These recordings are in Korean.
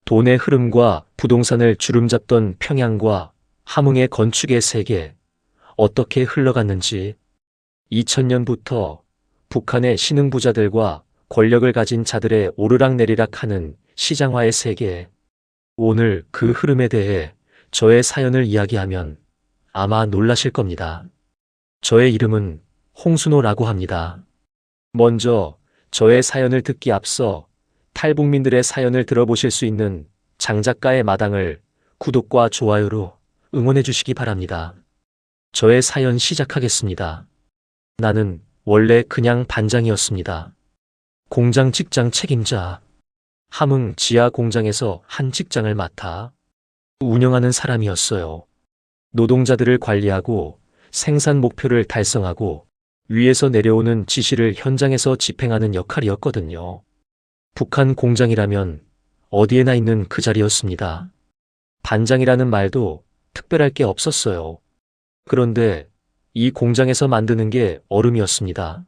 돈의 흐름과 부동산을 주름잡던 평양과 함흥의 건축의 세계, 어떻게 흘러갔는지 2000년부터 북한의 신흥부자들과 권력을 가진 자들의 오르락내리락하는 시장화의 세계, 오늘 그 흐름에 대해 저의 사연을 이야기하면 아마 놀라실 겁니다. 저의 이름은 홍순호라고 합니다. 먼저 저의 사연을 듣기 앞서 탈북민들의 사연을 들어보실 수 있는 장작가의 마당을 구독과 좋아요로 응원해 주시기 바랍니다. 저의 사연 시작하겠습니다. 나는 원래 그냥 반장이었습니다. 공장 직장 책임자. 함흥 지하 공장에서 한 직장을 맡아 운영하는 사람이었어요. 노동자들을 관리하고 생산 목표를 달성하고 위에서 내려오는 지시를 현장에서 집행하는 역할이었거든요. 북한 공장이라면 어디에나 있는 그 자리였습니다. 반장이라는 말도 특별할 게 없었어요. 그런데 이 공장에서 만드는 게 얼음이었습니다.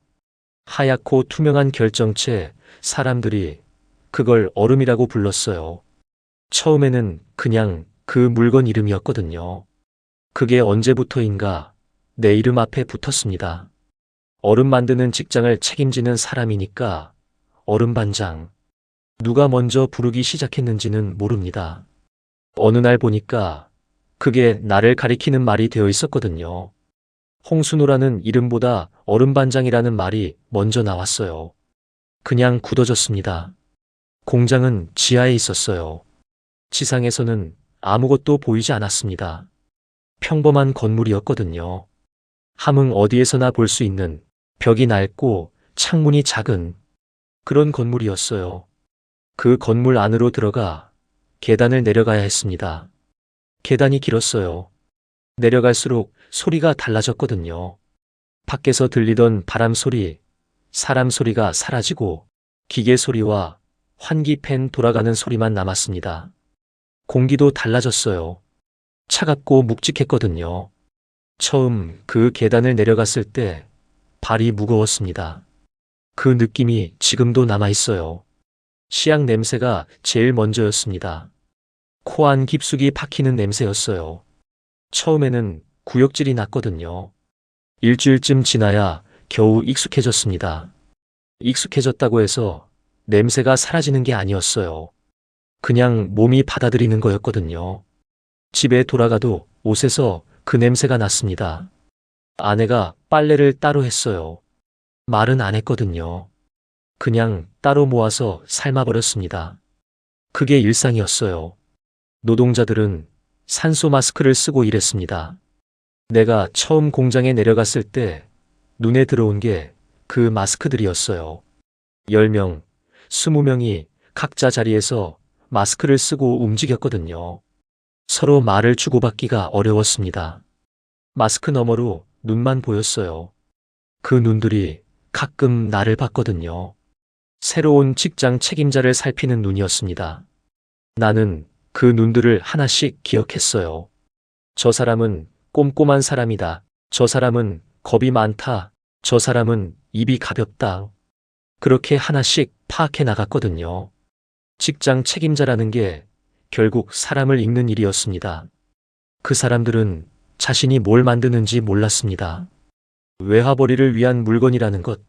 하얗고 투명한 결정체, 사람들이 그걸 얼음이라고 불렀어요. 처음에는 그냥 그 물건 이름이었거든요. 그게 언제부터인가 내 이름 앞에 붙었습니다. 얼음 만드는 직장을 책임지는 사람이니까 얼음 반장. 누가 먼저 부르기 시작했는지는 모릅니다. 어느 날 보니까 그게 나를 가리키는 말이 되어 있었거든요. 홍순호라는 이름보다 얼음 반장이라는 말이 먼저 나왔어요. 그냥 굳어졌습니다. 공장은 지하에 있었어요. 지상에서는 아무것도 보이지 않았습니다. 평범한 건물이었거든요. 함흥 어디에서나 볼 수 있는 벽이 낡고 창문이 작은 그런 건물이었어요. 그 건물 안으로 들어가 계단을 내려가야 했습니다. 계단이 길었어요. 내려갈수록 소리가 달라졌거든요. 밖에서 들리던 바람 소리, 사람 소리가 사라지고 기계 소리와 환기팬 돌아가는 소리만 남았습니다. 공기도 달라졌어요. 차갑고 묵직했거든요. 처음 그 계단을 내려갔을 때 발이 무거웠습니다. 그 느낌이 지금도 남아있어요. 씨앗 냄새가 제일 먼저였습니다. 코 안 깊숙이 박히는 냄새였어요. 처음에는 구역질이 났거든요. 일주일쯤 지나야 겨우 익숙해졌습니다. 익숙해졌다고 해서 냄새가 사라지는 게 아니었어요. 그냥 몸이 받아들이는 거였거든요. 집에 돌아가도 옷에서 그 냄새가 났습니다. 아내가 빨래를 따로 했어요. 말은 안 했거든요. 그냥 따로 모아서 삶아버렸습니다. 그게 일상이었어요. 노동자들은 산소 마스크를 쓰고 일했습니다. 내가 처음 공장에 내려갔을 때 눈에 들어온 게 그 마스크들이었어요. 10명, 20명이 각자 자리에서 마스크를 쓰고 움직였거든요. 서로 말을 주고받기가 어려웠습니다. 마스크 너머로 눈만 보였어요. 그 눈들이 가끔 나를 봤거든요. 새로운 직장 책임자를 살피는 눈이었습니다. 나는 그 눈들을 하나씩 기억했어요. 저 사람은 꼼꼼한 사람이다. 저 사람은 겁이 많다. 저 사람은 입이 가볍다. 그렇게 하나씩 파악해 나갔거든요. 직장 책임자라는 게 결국 사람을 읽는 일이었습니다. 그 사람들은 자신이 뭘 만드는지 몰랐습니다. 외화벌이를 위한 물건이라는 것,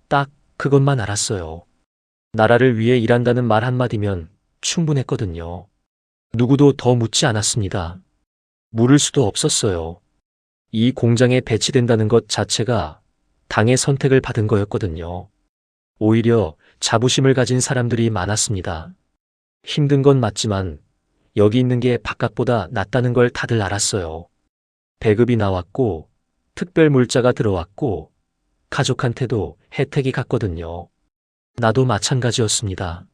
딱 그것만 알았어요. 나라를 위해 일한다는 말 한마디면 충분했거든요. 누구도 더 묻지 않았습니다. 물을 수도 없었어요. 이 공장에 배치된다는 것 자체가 당의 선택을 받은 거였거든요. 오히려 자부심을 가진 사람들이 많았습니다. 힘든 건 맞지만 여기 있는 게 바깥보다 낫다는 걸 다들 알았어요. 배급이 나왔고 특별 물자가 들어왔고 가족한테도 혜택이 갔거든요. 나도 마찬가지였습니다.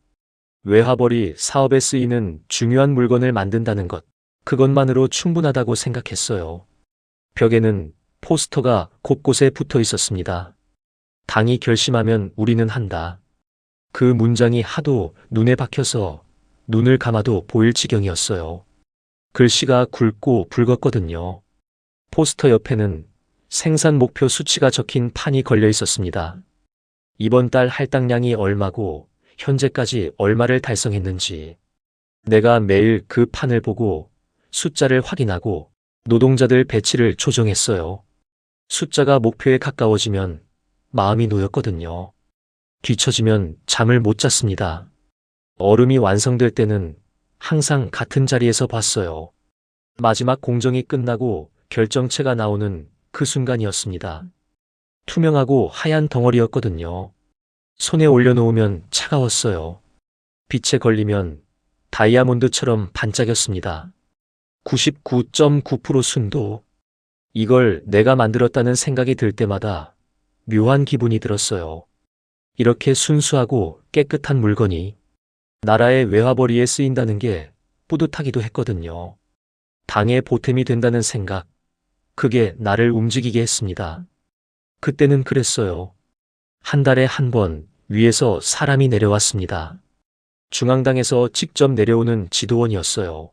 외화벌이 사업에 쓰이는 중요한 물건을 만든다는 것, 그것만으로 충분하다고 생각했어요. 벽에는 포스터가 곳곳에 붙어 있었습니다. 당이 결심하면 우리는 한다. 그 문장이 하도 눈에 박혀서 눈을 감아도 보일 지경이었어요. 글씨가 굵고 붉었거든요. 포스터 옆에는 생산 목표 수치가 적힌 판이 걸려 있었습니다. 이번 달 할당량이 얼마고 현재까지 얼마를 달성했는지. 내가 매일 그 판을 보고 숫자를 확인하고 노동자들 배치를 조정했어요. 숫자가 목표에 가까워지면 마음이 놓였거든요. 뒤처지면 잠을 못 잤습니다. 얼음이 완성될 때는 항상 같은 자리에서 봤어요. 마지막 공정이 끝나고 결정체가 나오는 그 순간이었습니다. 투명하고 하얀 덩어리였거든요. 손에 올려놓으면 차가웠어요. 빛에 걸리면 다이아몬드처럼 반짝였습니다. 99.9% 순도. 이걸 내가 만들었다는 생각이 들 때마다 묘한 기분이 들었어요. 이렇게 순수하고 깨끗한 물건이 나라의 외화벌이에 쓰인다는 게 뿌듯하기도 했거든요. 당의 보탬이 된다는 생각, 그게 나를 움직이게 했습니다. 그때는 그랬어요. 한 달에 한 번 위에서 사람이 내려왔습니다. 중앙당에서 직접 내려오는 지도원이었어요.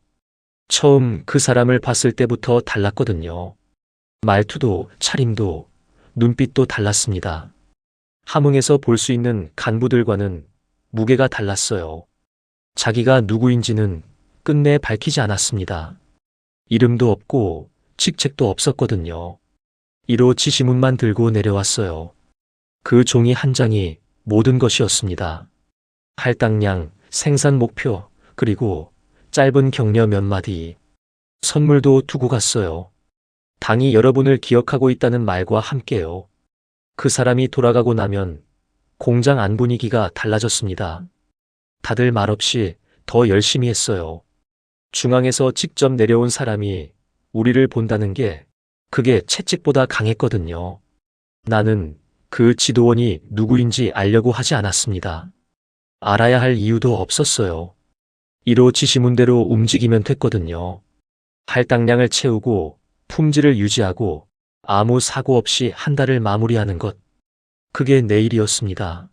처음 그 사람을 봤을 때부터 달랐거든요. 말투도 차림도 눈빛도 달랐습니다. 함흥에서 볼 수 있는 간부들과는 무게가 달랐어요. 자기가 누구인지는 끝내 밝히지 않았습니다. 이름도 없고 직책도 없었거든요. 1호 지시문만 들고 내려왔어요. 그 종이 한 장이 모든 것이었습니다. 할당량, 생산 목표, 그리고 짧은 격려 몇 마디. 선물도 두고 갔어요. 당이 여러분을 기억하고 있다는 말과 함께요. 그 사람이 돌아가고 나면 공장 안 분위기가 달라졌습니다. 다들 말없이 더 열심히 했어요. 중앙에서 직접 내려온 사람이 우리를 본다는 게 그게 채찍보다 강했거든요. 나는 그 지도원이 누구인지 알려고 하지 않았습니다. 알아야 할 이유도 없었어요. 1호 지시문대로 움직이면 됐거든요. 할당량을 채우고 품질을 유지하고 아무 사고 없이 한 달을 마무리하는 것. 그게 내 일이었습니다.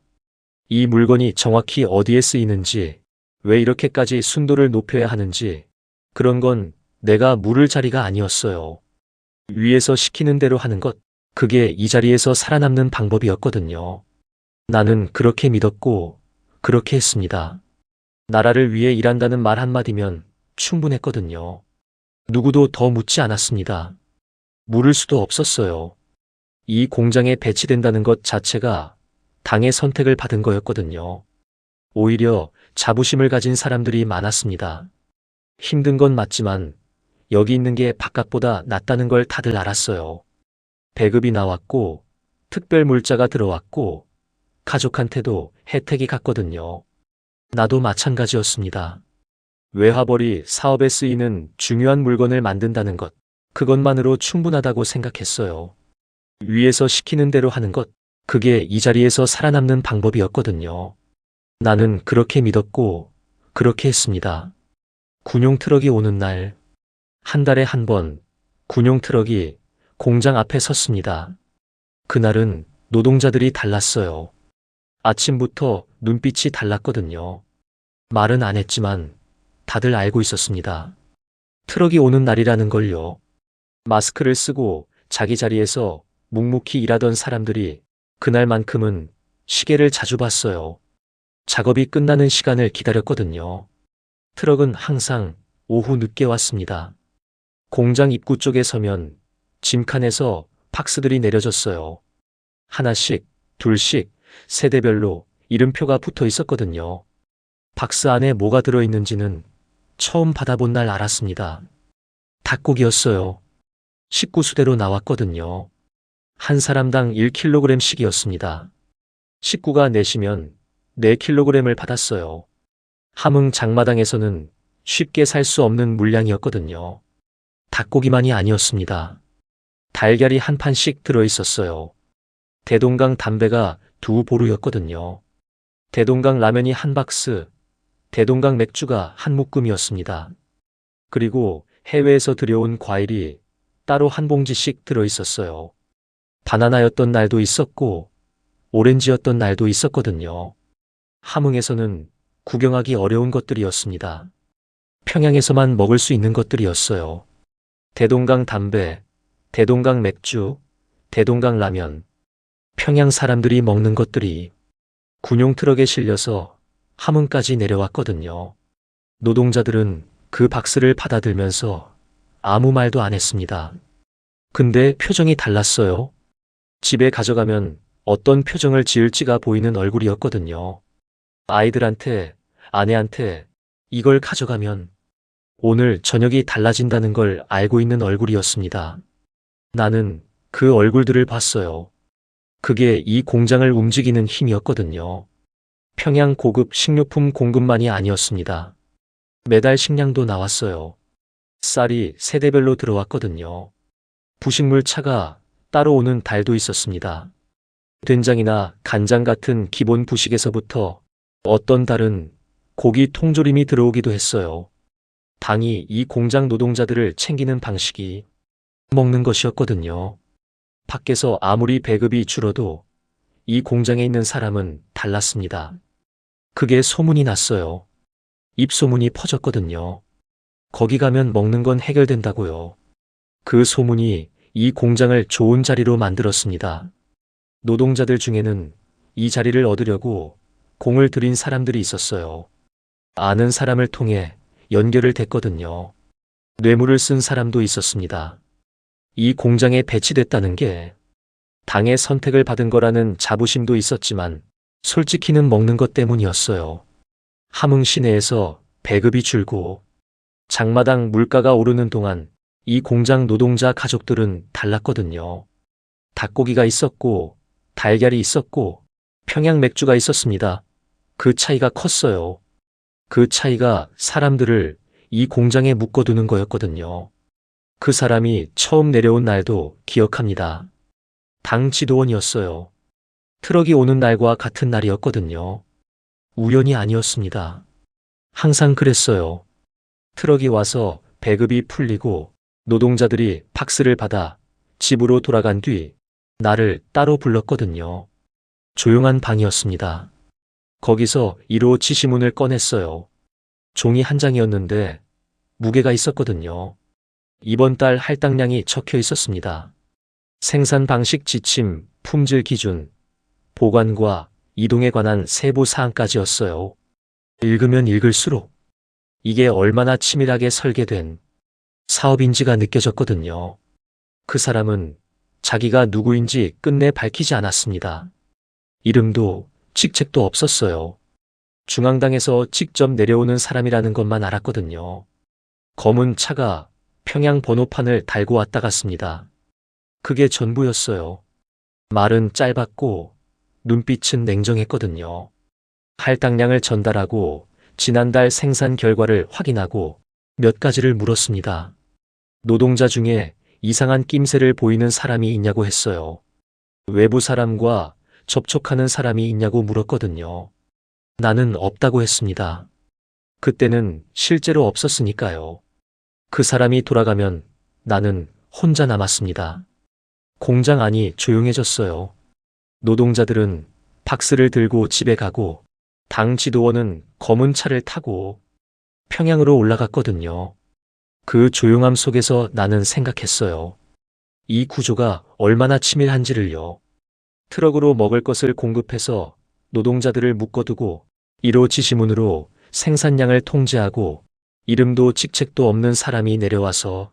이 물건이 정확히 어디에 쓰이는지, 왜 이렇게까지 순도를 높여야 하는지, 그런 건 내가 물을 자리가 아니었어요. 위에서 시키는 대로 하는 것, 그게 이 자리에서 살아남는 방법이었거든요. 나는 그렇게 믿었고, 그렇게 했습니다. 나라를 위해 일한다는 말 한마디면 충분했거든요. 누구도 더 묻지 않았습니다. 물을 수도 없었어요. 이 공장에 배치된다는 것 자체가 당의 선택을 받은 거였거든요. 오히려 자부심을 가진 사람들이 많았습니다. 힘든 건 맞지만 여기 있는 게 바깥보다 낫다는 걸 다들 알았어요. 배급이 나왔고 특별 물자가 들어왔고 가족한테도 혜택이 갔거든요. 나도 마찬가지였습니다. 외화벌이 사업에 쓰이는 중요한 물건을 만든다는 것, 그것만으로 충분하다고 생각했어요. 위에서 시키는 대로 하는 것, 그게 이 자리에서 살아남는 방법이었거든요. 나는 그렇게 믿었고 그렇게 했습니다. 군용 트럭이 오는 날, 한 달에 한 번 군용 트럭이 공장 앞에 섰습니다. 그날은 노동자들이 달랐어요. 아침부터 눈빛이 달랐거든요. 말은 안 했지만 다들 알고 있었습니다. 트럭이 오는 날이라는 걸요. 마스크를 쓰고 자기 자리에서 묵묵히 일하던 사람들이 그날만큼은 시계를 자주 봤어요. 작업이 끝나는 시간을 기다렸거든요. 트럭은 항상 오후 늦게 왔습니다. 공장 입구 쪽에 서면 짐칸에서 박스들이 내려졌어요. 하나씩, 둘씩, 세대별로 이름표가 붙어 있었거든요. 박스 안에 뭐가 들어있는지는 처음 받아본 날 알았습니다. 닭고기였어요. 식구수대로 나왔거든요. 한 사람당 1kg씩이었습니다. 식구가 내시면 4kg을 받았어요. 함흥 장마당에서는 쉽게 살 수 없는 물량이었거든요. 닭고기만이 아니었습니다. 달걀이 한 판씩 들어있었어요. 대동강 담배가 2보루였거든요. 대동강 라면이 한 박스, 대동강 맥주가 한 묶음이었습니다. 그리고 해외에서 들여온 과일이 따로 한 봉지씩 들어있었어요. 바나나였던 날도 있었고 오렌지였던 날도 있었거든요. 함흥에서는 구경하기 어려운 것들이었습니다. 평양에서만 먹을 수 있는 것들이었어요. 대동강 담배, 대동강 맥주, 대동강 라면, 평양 사람들이 먹는 것들이 군용 트럭에 실려서 함흥까지 내려왔거든요. 노동자들은 그 박스를 받아들면서 아무 말도 안 했습니다. 근데 표정이 달랐어요. 집에 가져가면 어떤 표정을 지을지가 보이는 얼굴이었거든요. 아이들한테, 아내한테 이걸 가져가면 오늘 저녁이 달라진다는 걸 알고 있는 얼굴이었습니다. 나는 그 얼굴들을 봤어요. 그게 이 공장을 움직이는 힘이었거든요. 평양 고급 식료품 공급만이 아니었습니다. 매달 식량도 나왔어요. 쌀이 세대별로 들어왔거든요. 부식물 차가 따로 오는 달도 있었습니다. 된장이나 간장 같은 기본 부식에서부터 어떤 달은 고기 통조림이 들어오기도 했어요. 당이 이 공장 노동자들을 챙기는 방식이 먹는 것이었거든요. 밖에서 아무리 배급이 줄어도 이 공장에 있는 사람은 달랐습니다. 그게 소문이 났어요. 입소문이 퍼졌거든요. 거기 가면 먹는 건 해결된다고요. 그 소문이 이 공장을 좋은 자리로 만들었습니다. 노동자들 중에는 이 자리를 얻으려고 공을 들인 사람들이 있었어요. 아는 사람을 통해 연결을 댔거든요. 뇌물을 쓴 사람도 있었습니다. 이 공장에 배치됐다는 게 당의 선택을 받은 거라는 자부심도 있었지만 솔직히는 먹는 것 때문이었어요. 함흥 시내에서 배급이 줄고 장마당 물가가 오르는 동안 이 공장 노동자 가족들은 달랐거든요. 닭고기가 있었고 달걀이 있었고 평양 맥주가 있었습니다. 그 차이가 컸어요. 그 차이가 사람들을 이 공장에 묶어두는 거였거든요. 그 사람이 처음 내려온 날도 기억합니다. 당 지도원이었어요. 트럭이 오는 날과 같은 날이었거든요. 우연이 아니었습니다. 항상 그랬어요. 트럭이 와서 배급이 풀리고 노동자들이 박스를 받아 집으로 돌아간 뒤 나를 따로 불렀거든요. 조용한 방이었습니다. 거기서 1호 지시문을 꺼냈어요. 종이 한 장이었는데 무게가 있었거든요. 이번 달 할당량이 적혀 있었습니다. 생산 방식 지침, 품질 기준, 보관과 이동에 관한 세부 사항까지였어요. 읽으면 읽을수록 이게 얼마나 치밀하게 설계된 사업인지가 느껴졌거든요. 그 사람은 자기가 누구인지 끝내 밝히지 않았습니다. 이름도 직책도 없었어요. 중앙당에서 직접 내려오는 사람이라는 것만 알았거든요. 검은 차가 평양 번호판을 달고 왔다 갔습니다. 그게 전부였어요. 말은 짧았고 눈빛은 냉정했거든요. 할당량을 전달하고 지난달 생산 결과를 확인하고 몇 가지를 물었습니다. 노동자 중에 이상한 낌새를 보이는 사람이 있냐고 했어요. 외부 사람과 접촉하는 사람이 있냐고 물었거든요. 나는 없다고 했습니다. 그때는 실제로 없었으니까요. 그 사람이 돌아가면 나는 혼자 남았습니다. 공장 안이 조용해졌어요. 노동자들은 박스를 들고 집에 가고 당 지도원은 검은 차를 타고 평양으로 올라갔거든요. 그 조용함 속에서 나는 생각했어요. 이 구조가 얼마나 치밀한지를요. 트럭으로 먹을 것을 공급해서 노동자들을 묶어두고 1호 지시문으로 생산량을 통제하고 이름도 직책도 없는 사람이 내려와서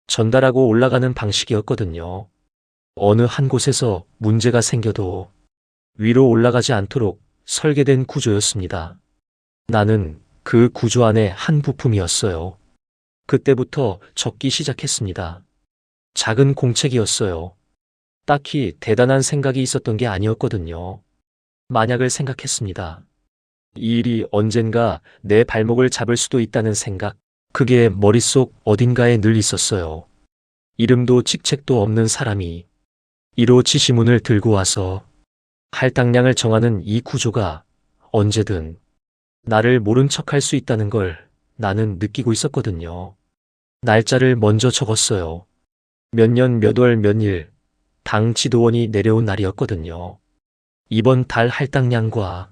전달하고 올라가는 방식이었거든요. 어느 한 곳에서 문제가 생겨도 위로 올라가지 않도록 설계된 구조였습니다. 나는 그 구조 안의 한 부품이었어요. 그때부터 적기 시작했습니다. 작은 공책이었어요. 딱히 대단한 생각이 있었던 게 아니었거든요. 만약을 생각했습니다. 이 일이 언젠가 내 발목을 잡을 수도 있다는 생각, 그게 머릿속 어딘가에 늘 있었어요. 이름도 직책도 없는 사람이 1호 지시문을 들고 와서 할당량을 정하는 이 구조가 언제든 나를 모른 척할 수 있다는 걸 나는 느끼고 있었거든요. 날짜를 먼저 적었어요. 몇 년 몇 월 몇 일 당 지도원이 내려온 날이었거든요. 이번 달 할당량과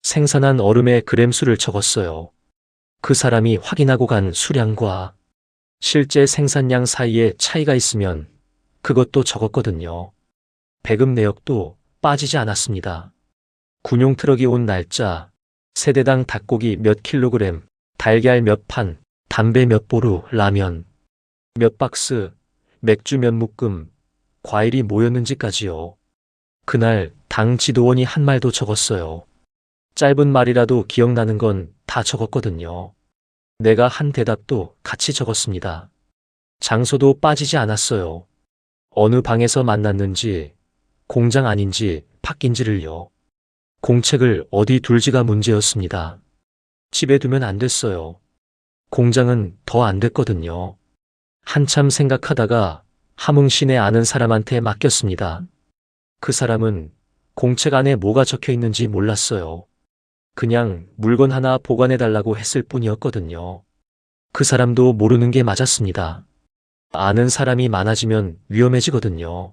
생산한 얼음의 그램수를 적었어요. 그 사람이 확인하고 간 수량과 실제 생산량 사이에 차이가 있으면 그것도 적었거든요. 배급 내역도 빠지지 않았습니다. 군용 트럭이 온 날짜, 세대당 닭고기 몇 킬로그램, 달걀 몇 판, 담배 몇 보루, 라면 몇 박스, 맥주 몇 묶음, 과일이 뭐였는지까지요. 그날 당 지도원이 한 말도 적었어요. 짧은 말이라도 기억나는 건 다 적었거든요. 내가 한 대답도 같이 적었습니다. 장소도 빠지지 않았어요. 어느 방에서 만났는지, 공장 아닌지 바뀐지를요. 공책을 어디 둘지가 문제였습니다. 집에 두면 안 됐어요. 공장은 더 안 됐거든요. 한참 생각하다가 함흥시내 아는 사람한테 맡겼습니다. 그 사람은 공책 안에 뭐가 적혀 있는지 몰랐어요. 그냥 물건 하나 보관해달라고 했을 뿐이었거든요. 그 사람도 모르는 게 맞았습니다. 아는 사람이 많아지면 위험해지거든요.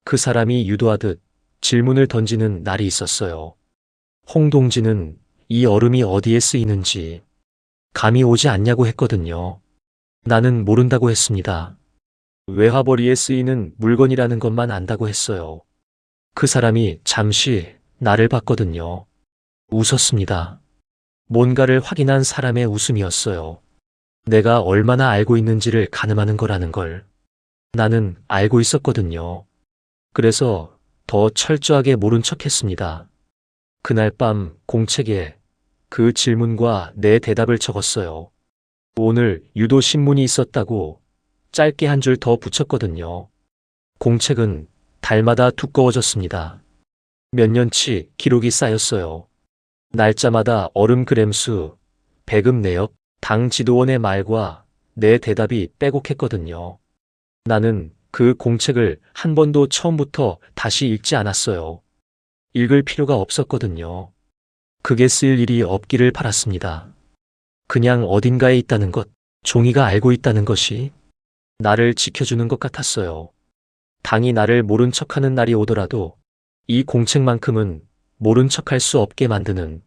그 사람이 유도하듯 질문을 던지는 날이 있었어요. 홍동진은 이 얼음이 어디에 쓰이는지 감이 오지 않냐고 했거든요. 나는 모른다고 했습니다. 외화벌이에 쓰이는 물건이라는 것만 안다고 했어요. 그 사람이 잠시 나를 봤거든요. 웃었습니다. 뭔가를 확인한 사람의 웃음이었어요. 내가 얼마나 알고 있는지를 가늠하는 거라는 걸. 나는 알고 있었거든요. 그래서 더 철저하게 모른 척 했습니다. 그날 밤 공책에 그 질문과 내 대답을 적었어요. 오늘 유도 신문이 있었다고 짧게 한 줄 더 붙였거든요. 공책은 달마다 두꺼워졌습니다. 몇 년치 기록이 쌓였어요. 날짜마다 얼음 그램수, 배급 내역, 당 지도원의 말과 내 대답이 빼곡했거든요. 나는 그 공책을 한 번도 처음부터 다시 읽지 않았어요. 읽을 필요가 없었거든요. 그게 쓸 일이 없기를 바랐습니다. 그냥 어딘가에 있다는 것, 종이가 알고 있다는 것이 나를 지켜주는 것 같았어요. 당이 나를 모른 척하는 날이 오더라도 이 공책만큼은 모른 척할 수 없게 만드는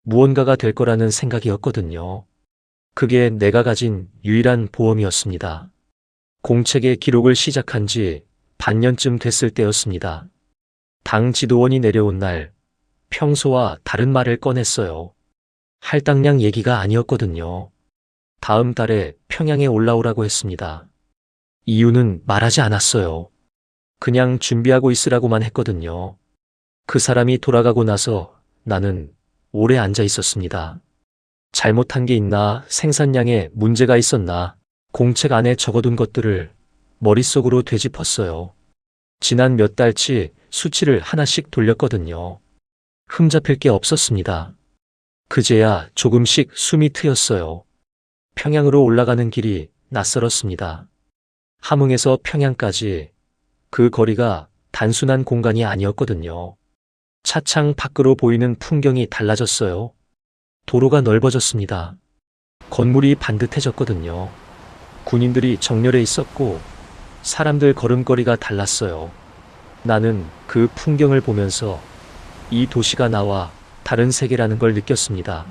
무언가가 될 거라는 생각이었거든요. 그게 내가 가진 유일한 보험이었습니다. 공책의 기록을 시작한 지 반년쯤 됐을 때였습니다. 당 지도원이 내려온 날 평소와 다른 말을 꺼냈어요. 할당량 얘기가 아니었거든요. 다음 달에 평양에 올라오라고 했습니다. 이유는 말하지 않았어요. 그냥 준비하고 있으라고만 했거든요. 그 사람이 돌아가고 나서 나는 오래 앉아 있었습니다. 잘못한 게 있나, 생산량에 문제가 있었나, 공책 안에 적어둔 것들을 머릿속으로 되짚었어요. 지난 몇 달치 수치를 하나씩 돌렸거든요. 흠잡힐 게 없었습니다. 그제야 조금씩 숨이 트였어요. 평양으로 올라가는 길이 낯설었습니다. 함흥에서 평양까지 그 거리가 단순한 공간이 아니었거든요. 차창 밖으로 보이는 풍경이 달라졌어요. 도로가 넓어졌습니다. 건물이 반듯해졌거든요. 군인들이 정렬해 있었고 사람들 걸음걸이가 달랐어요. 나는 그 풍경을 보면서 이 도시가 나와 다른 세계라는 걸 느꼈습니다.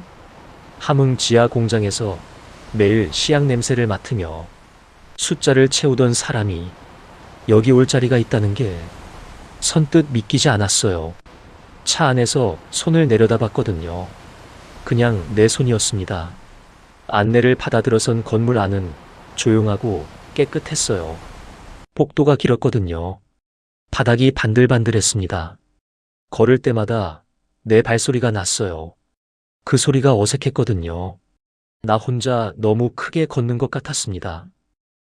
함흥 지하 공장에서 매일 씨앗 냄새를 맡으며 숫자를 채우던 사람이 여기 올 자리가 있다는 게 선뜻 믿기지 않았어요. 차 안에서 손을 내려다 봤거든요. 그냥 내 손이었습니다. 안내를 받아들어선 건물 안은 조용하고 깨끗했어요. 복도가 길었거든요. 바닥이 반들반들했습니다. 걸을 때마다 내 발소리가 났어요. 그 소리가 어색했거든요. 나 혼자 너무 크게 걷는 것 같았습니다.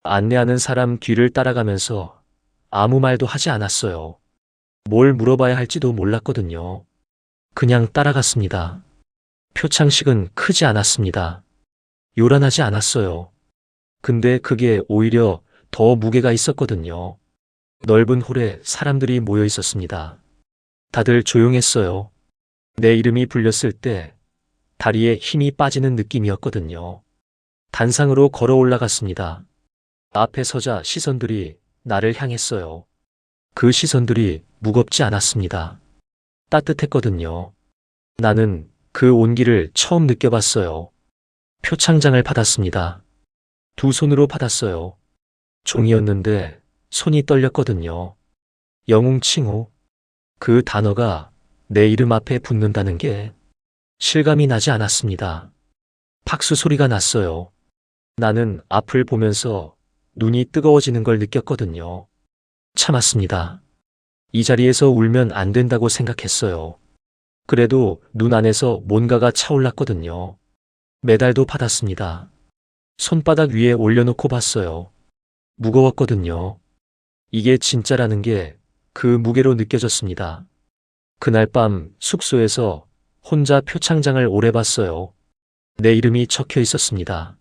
안내하는 사람 뒤를 따라가면서 아무 말도 하지 않았어요. 뭘 물어봐야 할지도 몰랐거든요. 그냥 따라갔습니다. 표창식은 크지 않았습니다. 요란하지 않았어요. 근데 그게 오히려 더 무게가 있었거든요. 넓은 홀에 사람들이 모여 있었습니다. 다들 조용했어요. 내 이름이 불렸을 때 다리에 힘이 빠지는 느낌이었거든요. 단상으로 걸어 올라갔습니다. 앞에 서자 시선들이 나를 향했어요. 그 시선들이 무겁지 않았습니다. 따뜻했거든요. 나는 그 온기를 처음 느껴봤어요. 표창장을 받았습니다. 두 손으로 받았어요. 종이었는데 손이 떨렸거든요. 영웅칭호. 그 단어가 내 이름 앞에 붙는다는 게 실감이 나지 않았습니다. 박수 소리가 났어요. 나는 앞을 보면서 눈이 뜨거워지는 걸 느꼈거든요. 참았습니다. 이 자리에서 울면 안 된다고 생각했어요. 그래도 눈 안에서 뭔가가 차올랐거든요. 메달도 받았습니다. 손바닥 위에 올려놓고 봤어요. 무거웠거든요. 이게 진짜라는 게 그 무게로 느껴졌습니다. 그날 밤 숙소에서 혼자 표창장을 오래 봤어요. 내 이름이 적혀 있었습니다.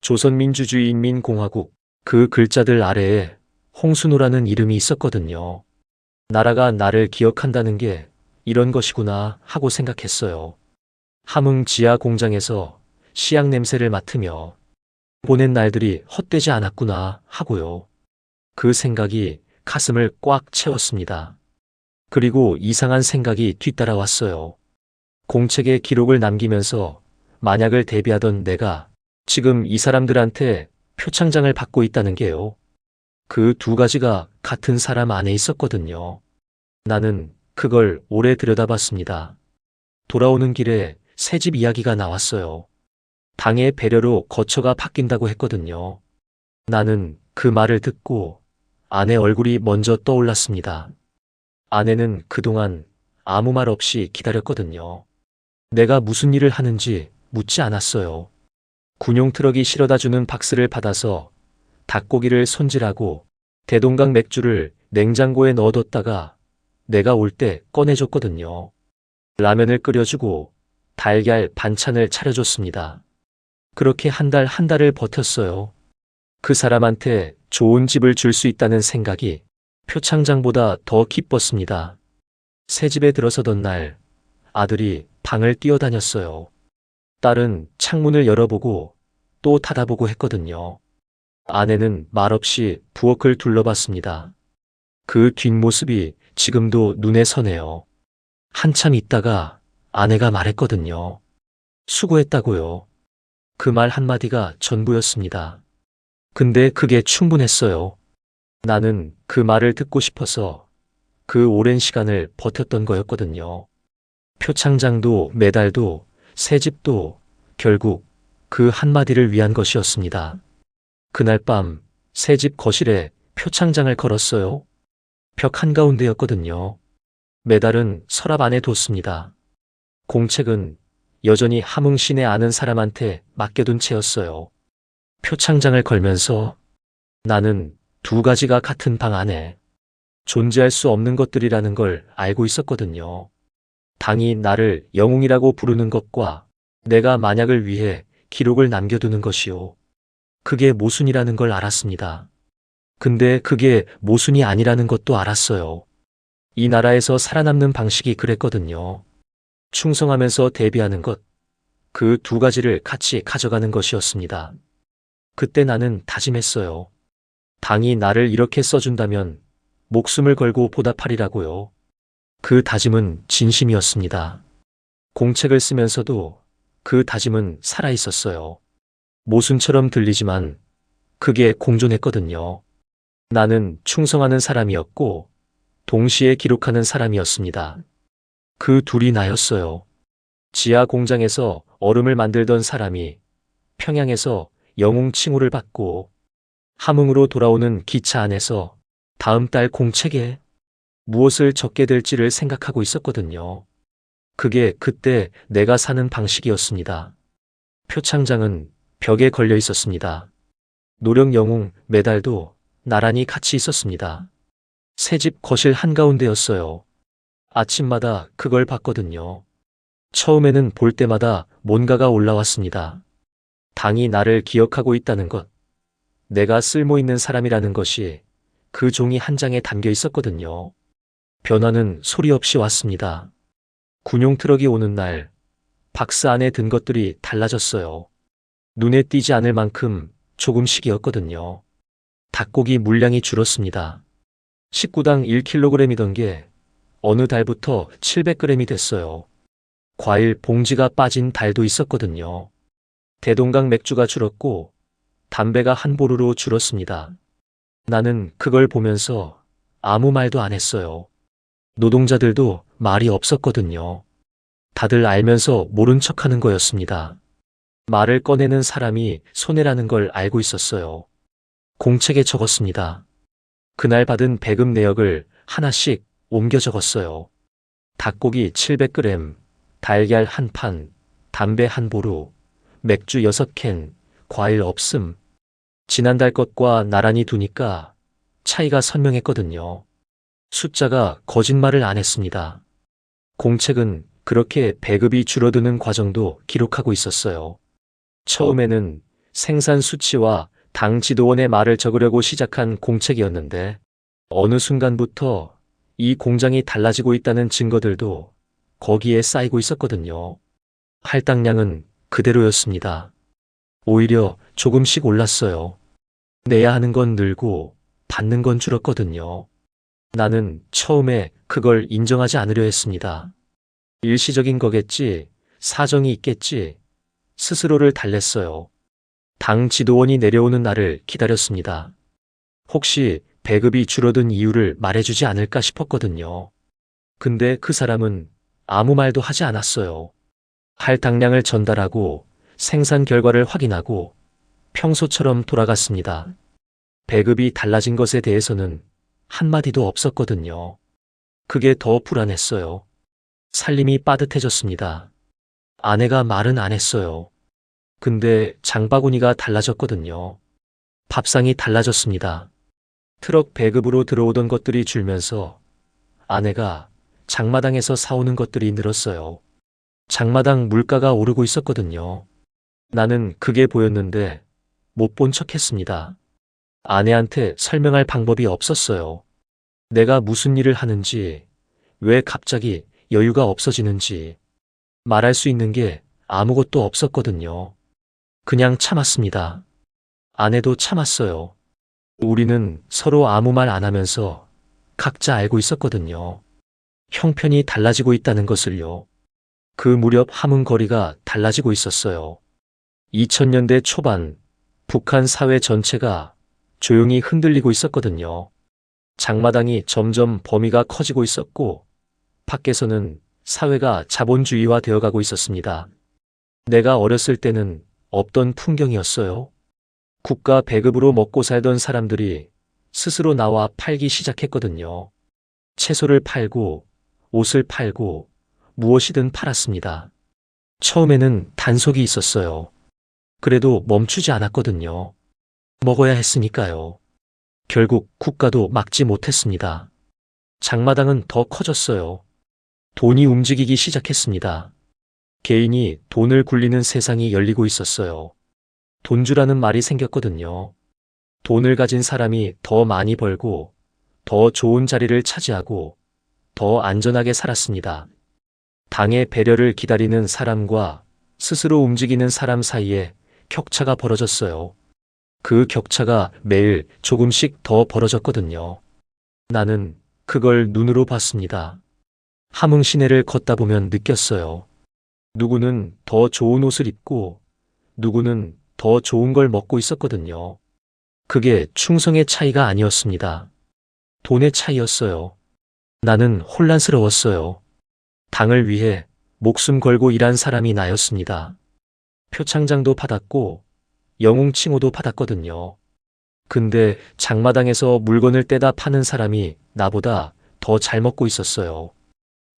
조선민주주의인민공화국, 그 글자들 아래에 홍순호라는 이름이 있었거든요. 나라가 나를 기억한다는 게 이런 것이구나 하고 생각했어요. 함흥 지하 공장에서 씨앗 냄새를 맡으며 보낸 날들이 헛되지 않았구나 하고요. 그 생각이 가슴을 꽉 채웠습니다. 그리고 이상한 생각이 뒤따라왔어요. 공책에 기록을 남기면서 만약을 대비하던 내가 지금 이 사람들한테 표창장을 받고 있다는 게요. 그 두 가지가 같은 사람 안에 있었거든요. 나는 그걸 오래 들여다봤습니다. 돌아오는 길에 새집 이야기가 나왔어요. 당의 배려로 거처가 바뀐다고 했거든요. 나는 그 말을 듣고 아내 얼굴이 먼저 떠올랐습니다. 아내는 그동안 아무 말 없이 기다렸거든요. 내가 무슨 일을 하는지 묻지 않았어요. 군용 트럭이 실어다주는 박스를 받아서 닭고기를 손질하고 대동강 맥주를 냉장고에 넣어뒀다가 내가 올 때 꺼내줬거든요. 라면을 끓여주고 달걀 반찬을 차려줬습니다. 그렇게 한 달을 버텼어요. 그 사람한테 좋은 집을 줄 수 있다는 생각이 표창장보다 더 기뻤습니다. 새 집에 들어서던 날 아들이 방을 뛰어다녔어요. 딸은 창문을 열어보고 또 닫아보고 했거든요. 아내는 말없이 부엌을 둘러봤습니다. 그 뒷모습이 지금도 눈에 선해요. 한참 있다가 아내가 말했거든요. 수고했다고요. 그 말 한마디가 전부였습니다. 근데 그게 충분했어요. 나는 그 말을 듣고 싶어서 그 오랜 시간을 버텼던 거였거든요. 표창장도 메달도 새 집도 결국 그 한마디를 위한 것이었습니다. 그날 밤 새 집 거실에 표창장을 걸었어요. 벽 한가운데였거든요. 메달은 서랍 안에 뒀습니다. 공책은 여전히 함흥 시내 아는 사람한테 맡겨둔 채였어요. 표창장을 걸면서 나는 두 가지가 같은 방 안에 존재할 수 없는 것들이라는 걸 알고 있었거든요. 당이 나를 영웅이라고 부르는 것과 내가 만약을 위해 기록을 남겨두는 것이요. 그게 모순이라는 걸 알았습니다. 근데 그게 모순이 아니라는 것도 알았어요. 이 나라에서 살아남는 방식이 그랬거든요. 충성하면서 대비하는 것, 그 두 가지를 같이 가져가는 것이었습니다. 그때 나는 다짐했어요. 당이 나를 이렇게 써준다면 목숨을 걸고 보답하리라고요. 그 다짐은 진심이었습니다. 공책을 쓰면서도 그 다짐은 살아있었어요. 모순처럼 들리지만 그게 공존했거든요. 나는 충성하는 사람이었고 동시에 기록하는 사람이었습니다. 그 둘이 나였어요. 지하 공장에서 얼음을 만들던 사람이 평양에서 영웅 칭호를 받고 함흥으로 돌아오는 기차 안에서 다음 달 공책에 무엇을 적게 될지를 생각하고 있었거든요. 그게 그때 내가 사는 방식이었습니다. 표창장은 벽에 걸려 있었습니다. 노령 영웅 메달도 나란히 같이 있었습니다. 새집 거실 한가운데였어요. 아침마다 그걸 봤거든요. 처음에는 볼 때마다 뭔가가 올라왔습니다. 당이 나를 기억하고 있다는 것, 내가 쓸모있는 사람이라는 것이 그 종이 한 장에 담겨 있었거든요. 변화는 소리 없이 왔습니다. 군용 트럭이 오는 날 박스 안에 든 것들이 달라졌어요. 눈에 띄지 않을 만큼 조금씩이었거든요. 닭고기 물량이 줄었습니다. 식구당 1kg이던 게 어느 달부터 700g이 됐어요. 과일 봉지가 빠진 달도 있었거든요. 대동강 맥주가 줄었고 담배가 한 보루로 줄었습니다. 나는 그걸 보면서 아무 말도 안 했어요. 노동자들도 말이 없었거든요. 다들 알면서 모른 척하는 거였습니다. 말을 꺼내는 사람이 손해라는 걸 알고 있었어요. 공책에 적었습니다. 그날 받은 배급 내역을 하나씩 옮겨 적었어요. 닭고기 700g, 달걀 한 판, 담배 한 보루, 맥주 6캔, 과일 없음. 지난달 것과 나란히 두니까 차이가 선명했거든요. 숫자가 거짓말을 안 했습니다. 공책은 그렇게 배급이 줄어드는 과정도 기록하고 있었어요. 처음에는 생산 수치와 당 지도원의 말을 적으려고 시작한 공책이었는데 어느 순간부터 이 공장이 달라지고 있다는 증거들도 거기에 쌓이고 있었거든요. 할당량은 그대로였습니다. 오히려 조금씩 올랐어요. 내야 하는 건 늘고 받는 건 줄었거든요. 나는 처음에 그걸 인정하지 않으려 했습니다. 일시적인 거겠지, 사정이 있겠지, 스스로를 달랬어요. 당 지도원이 내려오는 날을 기다렸습니다. 혹시 배급이 줄어든 이유를 말해주지 않을까 싶었거든요. 근데 그 사람은 아무 말도 하지 않았어요. 할당량을 전달하고 생산 결과를 확인하고 평소처럼 돌아갔습니다. 배급이 달라진 것에 대해서는 한마디도 없었거든요. 그게 더 불안했어요. 살림이 빠듯해졌습니다. 아내가 말은 안 했어요. 근데 장바구니가 달라졌거든요. 밥상이 달라졌습니다. 트럭 배급으로 들어오던 것들이 줄면서 아내가 장마당에서 사오는 것들이 늘었어요. 장마당 물가가 오르고 있었거든요. 나는 그게 보였는데 못 본 척했습니다. 아내한테 설명할 방법이 없었어요. 내가 무슨 일을 하는지, 왜 갑자기 여유가 없어지는지 말할 수 있는 게 아무것도 없었거든요. 그냥 참았습니다. 아내도 참았어요. 우리는 서로 아무 말 안 하면서 각자 알고 있었거든요. 형편이 달라지고 있다는 것을요. 그 무렵 함흥거리가 달라지고 있었어요. 2000년대 초반 북한 사회 전체가 조용히 흔들리고 있었거든요. 장마당이 점점 범위가 커지고 있었고 밖에서는 사회가 자본주의화 되어가고 있었습니다. 내가 어렸을 때는 없던 풍경이었어요. 국가 배급으로 먹고 살던 사람들이 스스로 나와 팔기 시작했거든요. 채소를 팔고 옷을 팔고 무엇이든 팔았습니다. 처음에는 단속이 있었어요. 그래도 멈추지 않았거든요. 먹어야 했으니까요. 결국 국가도 막지 못했습니다. 장마당은 더 커졌어요. 돈이 움직이기 시작했습니다. 개인이 돈을 굴리는 세상이 열리고 있었어요. 돈주라는 말이 생겼거든요. 돈을 가진 사람이 더 많이 벌고 더 좋은 자리를 차지하고 더 안전하게 살았습니다. 당의 배려를 기다리는 사람과 스스로 움직이는 사람 사이에 격차가 벌어졌어요. 그 격차가 매일 조금씩 더 벌어졌거든요. 나는 그걸 눈으로 봤습니다. 함흥 시내를 걷다 보면 느꼈어요. 누구는 더 좋은 옷을 입고 누구는 더 좋은 걸 먹고 있었거든요. 그게 충성의 차이가 아니었습니다. 돈의 차이였어요. 나는 혼란스러웠어요. 당을 위해 목숨 걸고 일한 사람이 나였습니다. 표창장도 받았고 영웅 칭호도 받았거든요. 근데 장마당에서 물건을 떼다 파는 사람이 나보다 더 잘 먹고 있었어요.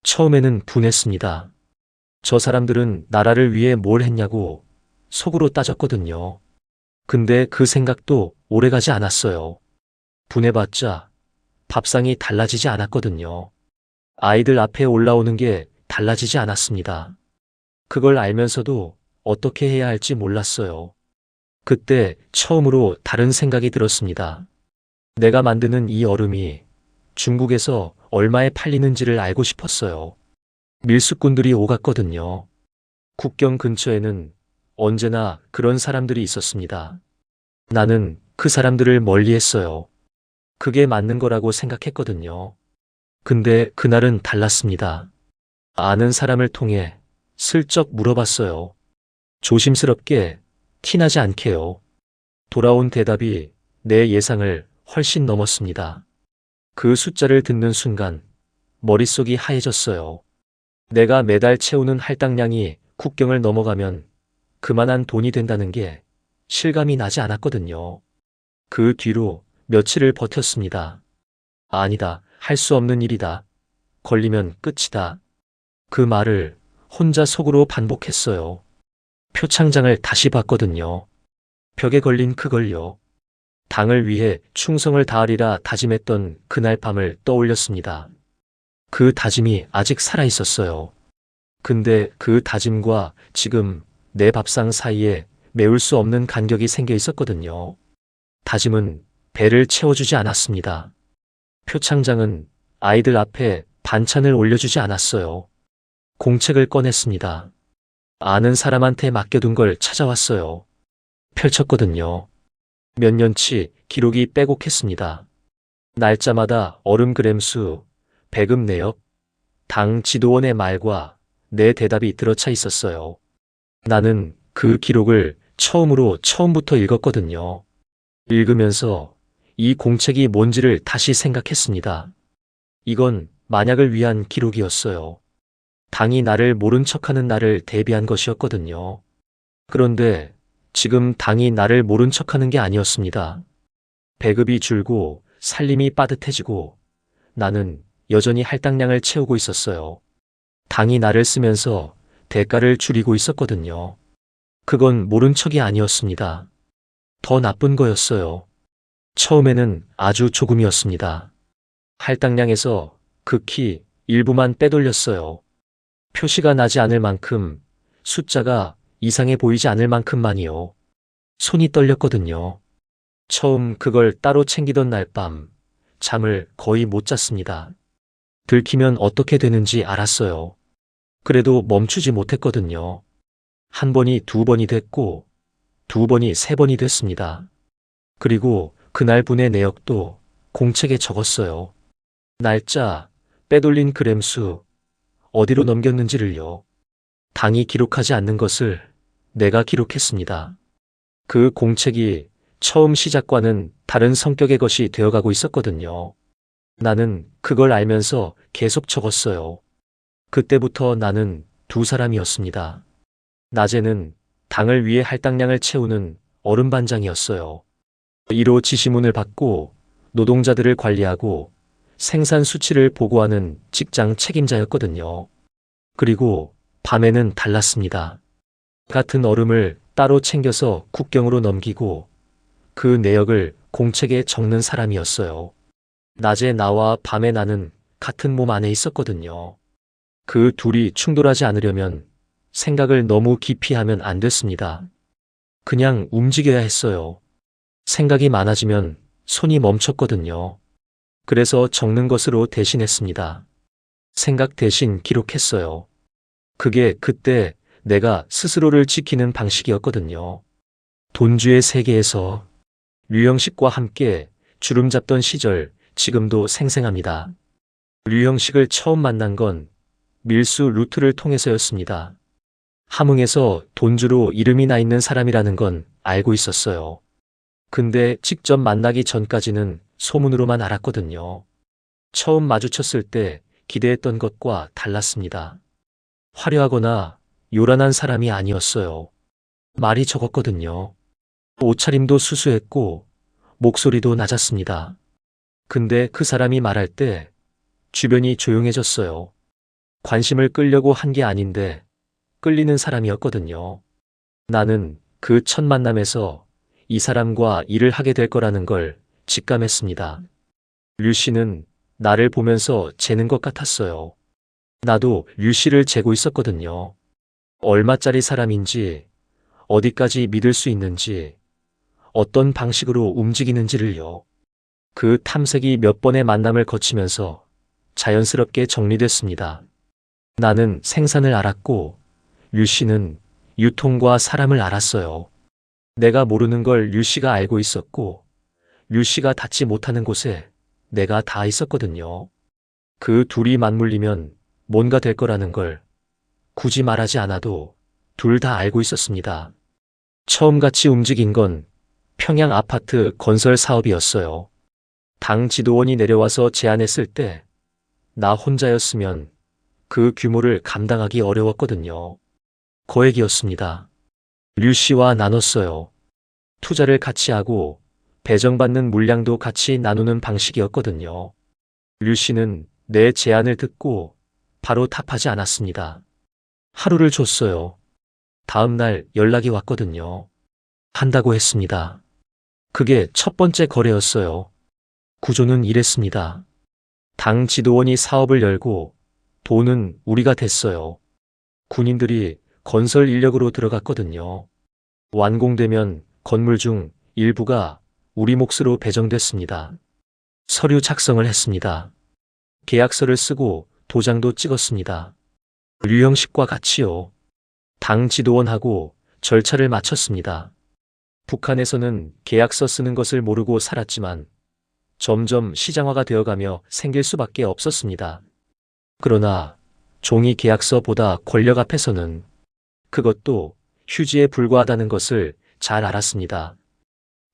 처음에는 분했습니다. 저 사람들은 나라를 위해 뭘 했냐고 속으로 따졌거든요. 근데 그 생각도 오래가지 않았어요. 분해봤자 밥상이 달라지지 않았거든요. 아이들 앞에 올라오는 게 달라지지 않았습니다. 그걸 알면서도 어떻게 해야 할지 몰랐어요. 그때 처음으로 다른 생각이 들었습니다. 내가 만드는 이 얼음이 중국에서 얼마에 팔리는지를 알고 싶었어요. 밀수꾼들이 오갔거든요. 국경 근처에는 언제나 그런 사람들이 있었습니다. 나는 그 사람들을 멀리했어요. 그게 맞는 거라고 생각했거든요. 근데 그날은 달랐습니다. 아는 사람을 통해 슬쩍 물어봤어요. 조심스럽게 티나지 않게요. 돌아온 대답이 내 예상을 훨씬 넘었습니다. 그 숫자를 듣는 순간 머릿속이 하얘졌어요. 내가 매달 채우는 할당량이 국경을 넘어가면 그만한 돈이 된다는 게 실감이 나지 않았거든요. 그 뒤로 며칠을 버텼습니다. 아니다, 할 수 없는 일이다. 걸리면 끝이다. 그 말을 혼자 속으로 반복했어요. 표창장을 다시 봤거든요. 벽에 걸린 그걸요. 당을 위해 충성을 다하리라 다짐했던 그날 밤을 떠올렸습니다. 그 다짐이 아직 살아 있었어요. 근데 그 다짐과 지금 내 밥상 사이에 메울 수 없는 간격이 생겨 있었거든요. 다짐은 배를 채워주지 않았습니다. 표창장은 아이들 앞에 반찬을 올려주지 않았어요. 공책을 꺼냈습니다. 아는 사람한테 맡겨둔 걸 찾아왔어요. 펼쳤거든요. 몇 년치 기록이 빼곡했습니다. 날짜마다 얼음 그램수, 배급 내역, 당 지도원의 말과 내 대답이 들어차 있었어요. 나는 그 기록을 처음부터 읽었거든요. 읽으면서 이 공책이 뭔지를 다시 생각했습니다. 이건 만약을 위한 기록이었어요. 당이 나를 모른 척하는 나를 대비한 것이었거든요. 그런데 지금 당이 나를 모른 척하는 게 아니었습니다. 배급이 줄고 살림이 빠듯해지고 나는 여전히 할당량을 채우고 있었어요. 당이 나를 쓰면서 대가를 줄이고 있었거든요. 그건 모른 척이 아니었습니다. 더 나쁜 거였어요. 처음에는 아주 조금이었습니다. 할당량에서 극히 일부만 빼돌렸어요. 표시가 나지 않을 만큼, 숫자가 이상해 보이지 않을 만큼만이요. 손이 떨렸거든요. 처음 그걸 따로 챙기던 날 밤, 잠을 거의 못 잤습니다. 들키면 어떻게 되는지 알았어요. 그래도 멈추지 못했거든요. 한 번이 두 번이 됐고, 두 번이 세 번이 됐습니다. 그리고 그날 분의 내역도 공책에 적었어요. 날짜, 빼돌린 그램수, 어디로 넘겼는지를요. 당이 기록하지 않는 것을 내가 기록했습니다. 그 공책이 처음 시작과는 다른 성격의 것이 되어가고 있었거든요. 나는 그걸 알면서 계속 적었어요. 그때부터 나는 두 사람이었습니다. 낮에는 당을 위해 할당량을 채우는 얼음반장이었어요. 1호 지시문을 받고 노동자들을 관리하고 생산 수치를 보고하는 직장 책임자였거든요. 그리고 밤에는 달랐습니다. 같은 얼음을 따로 챙겨서 국경으로 넘기고 그 내역을 공책에 적는 사람이었어요. 낮에 나와 밤에 나는 같은 몸 안에 있었거든요. 그 둘이 충돌하지 않으려면 생각을 너무 깊이 하면 안 됐습니다. 그냥 움직여야 했어요. 생각이 많아지면 손이 멈췄거든요. 그래서 적는 것으로 대신했습니다. 생각 대신 기록했어요. 그게 그때 내가 스스로를 지키는 방식이었거든요. 돈주의 세계에서 류형식과 함께 주름 잡던 시절 지금도 생생합니다. 류형식을 처음 만난 건 밀수 루트를 통해서였습니다. 함흥에서 돈주로 이름이 나 있는 사람이라는 건 알고 있었어요. 근데 직접 만나기 전까지는 소문으로만 알았거든요. 처음 마주쳤을 때 기대했던 것과 달랐습니다. 화려하거나 요란한 사람이 아니었어요. 말이 적었거든요. 옷차림도 수수했고 목소리도 낮았습니다. 근데 그 사람이 말할 때 주변이 조용해졌어요. 관심을 끌려고 한 게 아닌데 끌리는 사람이었거든요. 나는 그 첫 만남에서 이 사람과 일을 하게 될 거라는 걸 직감했습니다. 류 씨는 나를 보면서 재는 것 같았어요. 나도 류 씨를 재고 있었거든요. 얼마짜리 사람인지, 어디까지 믿을 수 있는지, 어떤 방식으로 움직이는지를요. 그 탐색이 몇 번의 만남을 거치면서 자연스럽게 정리됐습니다. 나는 생산을 알았고, 류 씨는 유통과 사람을 알았어요. 내가 모르는 걸 류 씨가 알고 있었고, 류 씨가 닿지 못하는 곳에 내가 닿아 있었거든요. 그 둘이 맞물리면 뭔가 될 거라는 걸 굳이 말하지 않아도 둘 다 알고 있었습니다. 처음 같이 움직인 건 평양 아파트 건설 사업이었어요. 당 지도원이 내려와서 제안했을 때 나 혼자였으면 그 규모를 감당하기 어려웠거든요. 거액이었습니다. 류 씨와 나눴어요. 투자를 같이 하고 배정받는 물량도 같이 나누는 방식이었거든요. 류 씨는 내 제안을 듣고 바로 답하지 않았습니다. 하루를 줬어요. 다음 날 연락이 왔거든요. 한다고 했습니다. 그게 첫 번째 거래였어요. 구조는 이랬습니다. 당 지도원이 사업을 열고 돈은 우리가 됐어요. 군인들이 건설 인력으로 들어갔거든요. 완공되면 건물 중 일부가 우리 몫으로 배정됐습니다. 서류 작성을 했습니다. 계약서를 쓰고 도장도 찍었습니다. 류형식과 같이요. 당 지도원하고 절차를 마쳤습니다. 북한에서는 계약서 쓰는 것을 모르고 살았지만 점점 시장화가 되어가며 생길 수밖에 없었습니다. 그러나 종이 계약서보다 권력 앞에서는 그것도 휴지에 불과하다는 것을 잘 알았습니다.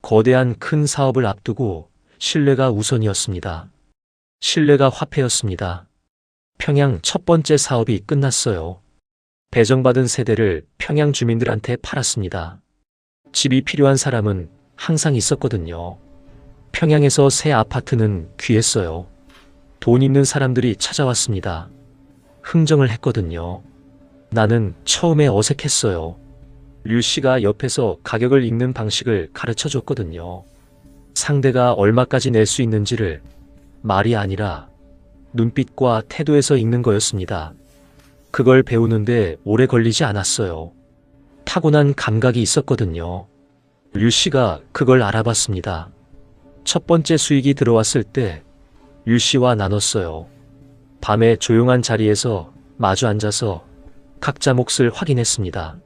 거대한 큰 사업을 앞두고 신뢰가 우선이었습니다. 신뢰가 화폐였습니다. 평양 첫 번째 사업이 끝났어요. 배정받은 세대를 평양 주민들한테 팔았습니다. 집이 필요한 사람은 항상 있었거든요. 평양에서 새 아파트는 귀했어요. 돈 있는 사람들이 찾아왔습니다. 흥정을 했거든요. 나는 처음에 어색했어요. 류 씨가 옆에서 가격을 읽는 방식을 가르쳐 줬거든요. 상대가 얼마까지 낼 수 있는지를 말이 아니라 눈빛과 태도에서 읽는 거였습니다. 그걸 배우는데 오래 걸리지 않았어요. 타고난 감각이 있었거든요. 류 씨가 그걸 알아봤습니다. 첫 번째 수익이 들어왔을 때 류 씨와 나눴어요. 밤에 조용한 자리에서 마주 앉아서 각자 몫을 확인했습니다.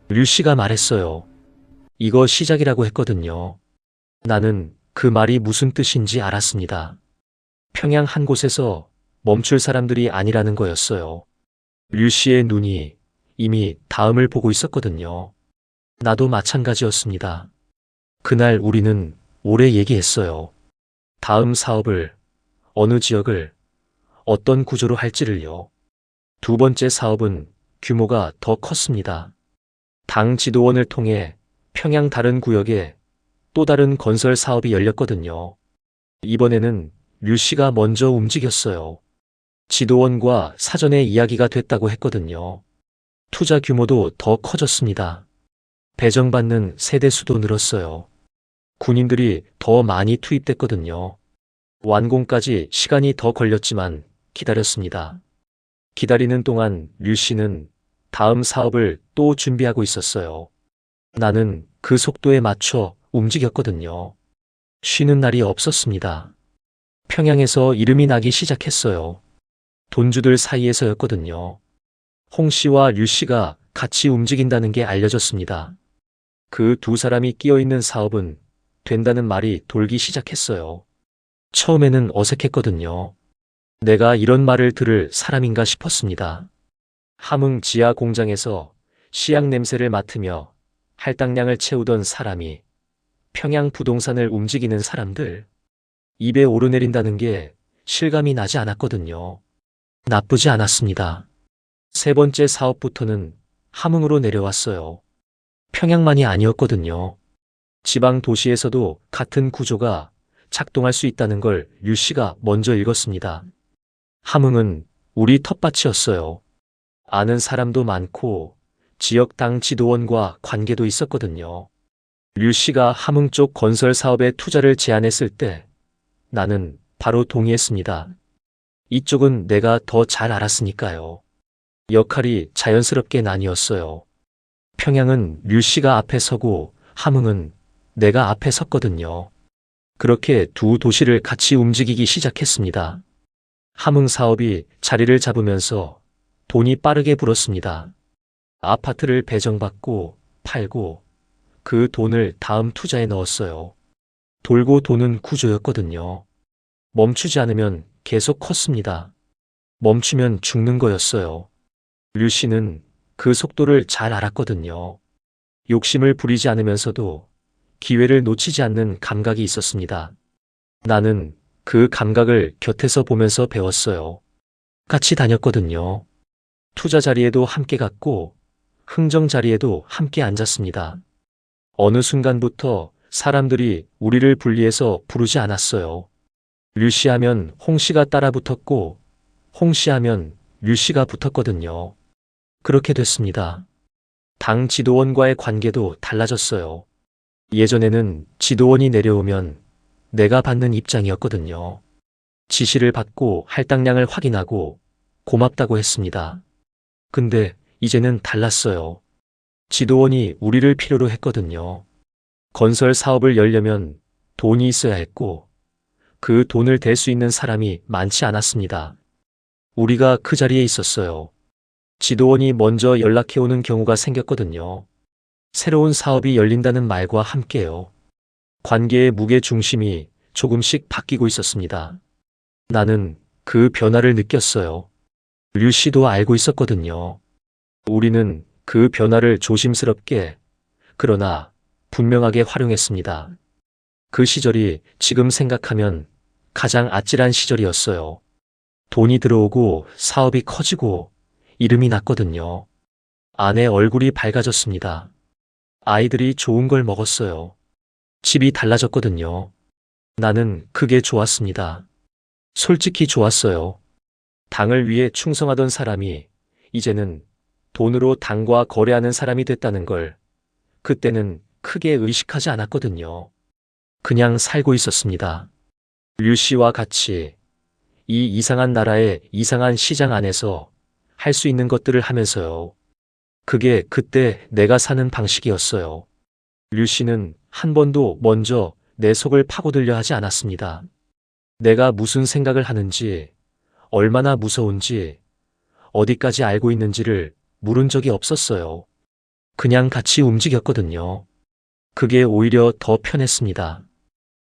류 씨가 말했어요. 이거 시작이라고 했거든요. 나는 그 말이 무슨 뜻인지 알았습니다. 평양 한 곳에서 멈출 사람들이 아니라는 거였어요. 류 씨의 눈이 이미 다음을 보고 있었거든요. 나도 마찬가지였습니다. 그날 우리는 오래 얘기했어요. 다음 사업을, 어느 지역을, 어떤 구조로 할지를요. 두 번째 사업은 규모가 더 컸습니다. 당 지도원을 통해 평양 다른 구역에 또 다른 건설 사업이 열렸거든요. 이번에는 류 씨가 먼저 움직였어요. 지도원과 사전에 이야기가 됐다고 했거든요. 투자 규모도 더 커졌습니다. 배정받는 세대 수도 늘었어요. 군인들이 더 많이 투입됐거든요. 완공까지 시간이 더 걸렸지만 기다렸습니다. 기다리는 동안 류 씨는 다음 사업을 또 준비하고 있었어요. 나는 그 속도에 맞춰 움직였거든요. 쉬는 날이 없었습니다. 평양에서 이름이 나기 시작했어요. 돈주들 사이에서였거든요. 홍 씨와 류 씨가 같이 움직인다는 게 알려졌습니다. 그 두 사람이 끼어 있는 사업은 된다는 말이 돌기 시작했어요. 처음에는 어색했거든요. 내가 이런 말을 들을 사람인가 싶었습니다. 함흥 지하 공장에서 씨약 냄새를 맡으며 할당량을 채우던 사람이 평양 부동산을 움직이는 사람들, 입에 오르내린다는 게 실감이 나지 않았거든요. 나쁘지 않았습니다. 세 번째 사업부터는 함흥으로 내려왔어요. 평양만이 아니었거든요. 지방 도시에서도 같은 구조가 작동할 수 있다는 걸 류 씨가 먼저 읽었습니다. 함흥은 우리 텃밭이었어요. 아는 사람도 많고 지역 당 지도원과 관계도 있었거든요. 류 씨가 함흥 쪽 건설 사업에 투자를 제안했을 때 나는 바로 동의했습니다. 이쪽은 내가 더 잘 알았으니까요. 역할이 자연스럽게 나뉘었어요. 평양은 류 씨가 앞에 서고 함흥은 내가 앞에 섰거든요. 그렇게 두 도시를 같이 움직이기 시작했습니다. 함흥 사업이 자리를 잡으면서 돈이 빠르게 불었습니다. 아파트를 배정받고 팔고 그 돈을 다음 투자에 넣었어요. 돌고 도는 구조였거든요. 멈추지 않으면 계속 컸습니다. 멈추면 죽는 거였어요. 류 씨는 그 속도를 잘 알았거든요. 욕심을 부리지 않으면서도 기회를 놓치지 않는 감각이 있었습니다. 나는 그 감각을 곁에서 보면서 배웠어요. 같이 다녔거든요. 투자 자리에도 함께 갔고 흥정 자리에도 함께 앉았습니다. 어느 순간부터 사람들이 우리를 분리해서 부르지 않았어요. 류씨 하면 홍씨가 따라 붙었고, 홍씨 하면 류씨가 붙었거든요. 그렇게 됐습니다. 당 지도원과의 관계도 달라졌어요. 예전에는 지도원이 내려오면 내가 받는 입장이었거든요. 지시를 받고 할당량을 확인하고 고맙다고 했습니다. 근데 이제는 달랐어요. 지도원이 우리를 필요로 했거든요. 건설 사업을 열려면 돈이 있어야 했고 그 돈을 댈 수 있는 사람이 많지 않았습니다. 우리가 그 자리에 있었어요. 지도원이 먼저 연락해오는 경우가 생겼거든요. 새로운 사업이 열린다는 말과 함께요. 관계의 무게 중심이 조금씩 바뀌고 있었습니다. 나는 그 변화를 느꼈어요. 류 씨도 알고 있었거든요. 우리는 그 변화를 조심스럽게, 그러나 분명하게 활용했습니다. 그 시절이 지금 생각하면 가장 아찔한 시절이었어요. 돈이 들어오고 사업이 커지고 이름이 났거든요. 아내 얼굴이 밝아졌습니다. 아이들이 좋은 걸 먹었어요. 집이 달라졌거든요. 나는 그게 좋았습니다. 솔직히 좋았어요. 당을 위해 충성하던 사람이 이제는 돈으로 당과 거래하는 사람이 됐다는 걸 그때는 크게 의식하지 않았거든요. 그냥 살고 있었습니다. 류 씨와 같이 이 이상한 나라의 이상한 시장 안에서 할 수 있는 것들을 하면서요. 그게 그때 내가 사는 방식이었어요. 류 씨는 한 번도 먼저 내 속을 파고들려 하지 않았습니다. 내가 무슨 생각을 하는지, 얼마나 무서운지, 어디까지 알고 있는지를 물은 적이 없었어요. 그냥 같이 움직였거든요. 그게 오히려 더 편했습니다.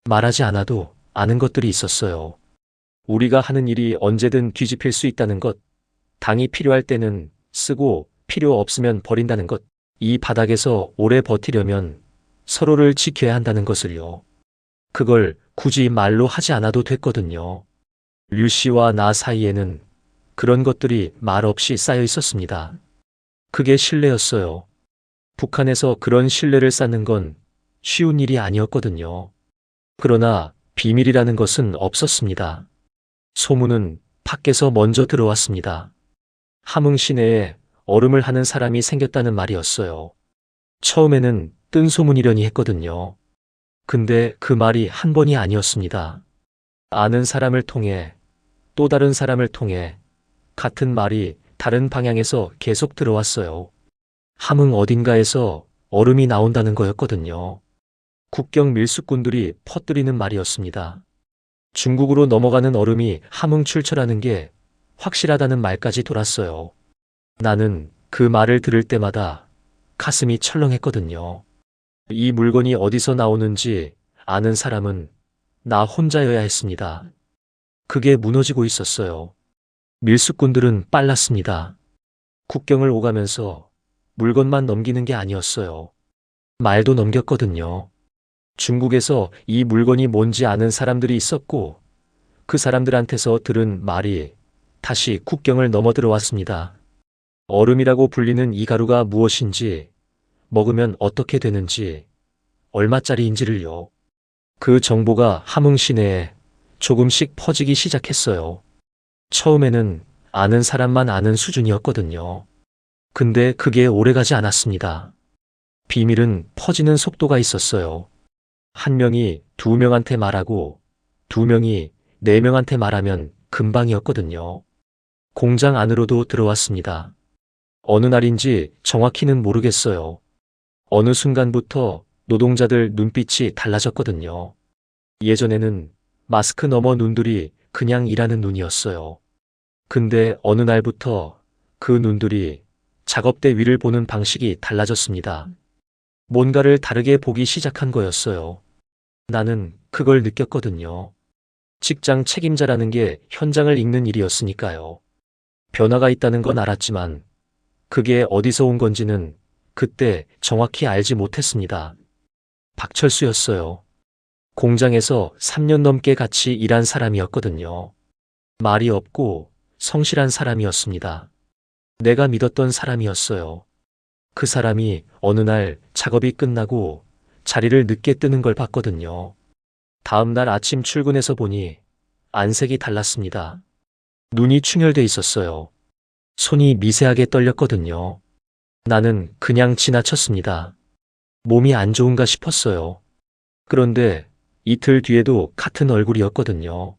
말하지 않아도 아는 것들이 있었어요. 우리가 하는 일이 언제든 뒤집힐 수 있다는 것, 당이 필요할 때는 쓰고 필요 없으면 버린다는 것, 이 바닥에서 오래 버티려면 서로를 지켜야 한다는 것을요. 그걸 굳이 말로 하지 않아도 됐거든요. 류 씨와 나 사이에는 그런 것들이 말 없이 쌓여 있었습니다. 그게 신뢰였어요. 북한에서 그런 신뢰를 쌓는 건 쉬운 일이 아니었거든요. 그러나 비밀이라는 것은 없었습니다. 소문은 밖에서 먼저 들어왔습니다. 함흥 시내에 얼음을 하는 사람이 생겼다는 말이었어요. 처음에는 뜬 소문이려니 했거든요. 근데 그 말이 한 번이 아니었습니다. 아는 사람을 통해 또 다른 사람을 통해 같은 말이 다른 방향에서 계속 들어왔어요. 함흥 어딘가에서 얼음이 나온다는 거였거든요. 국경 밀수꾼들이 퍼뜨리는 말이었습니다. 중국으로 넘어가는 얼음이 함흥 출처라는 게 확실하다는 말까지 돌았어요. 나는 그 말을 들을 때마다 가슴이 철렁했거든요. 이 물건이 어디서 나오는지 아는 사람은 나 혼자여야 했습니다. 그게 무너지고 있었어요. 밀수꾼들은 빨랐습니다. 국경을 오가면서 물건만 넘기는 게 아니었어요. 말도 넘겼거든요. 중국에서 이 물건이 뭔지 아는 사람들이 있었고 그 사람들한테서 들은 말이 다시 국경을 넘어 들어왔습니다. 얼음이라고 불리는 이 가루가 무엇인지, 먹으면 어떻게 되는지, 얼마짜리인지를요. 그 정보가 함흥 시내에 조금씩 퍼지기 시작했어요. 처음에는 아는 사람만 아는 수준이었거든요. 근데 그게 오래가지 않았습니다. 비밀은 퍼지는 속도가 있었어요. 한 명이 두 명한테 말하고 두 명이 네 명한테 말하면 금방이었거든요. 공장 안으로도 들어왔습니다. 어느 날인지 정확히는 모르겠어요. 어느 순간부터 노동자들 눈빛이 달라졌거든요. 예전에는 마스크 너머 눈들이 그냥 일하는 눈이었어요. 근데 어느 날부터 그 눈들이 작업대 위를 보는 방식이 달라졌습니다. 뭔가를 다르게 보기 시작한 거였어요. 나는 그걸 느꼈거든요. 직장 책임자라는 게 현장을 읽는 일이었으니까요. 변화가 있다는 건 알았지만 그게 어디서 온 건지는 그때 정확히 알지 못했습니다. 박철수였어요. 공장에서 3년 넘게 같이 일한 사람이었거든요. 말이 없고 성실한 사람이었습니다. 내가 믿었던 사람이었어요. 그 사람이 어느 날 작업이 끝나고 자리를 늦게 뜨는 걸 봤거든요. 다음 날 아침 출근해서 보니 안색이 달랐습니다. 눈이 충혈돼 있었어요. 손이 미세하게 떨렸거든요. 나는 그냥 지나쳤습니다. 몸이 안 좋은가 싶었어요. 그런데 이틀 뒤에도 같은 얼굴이었거든요.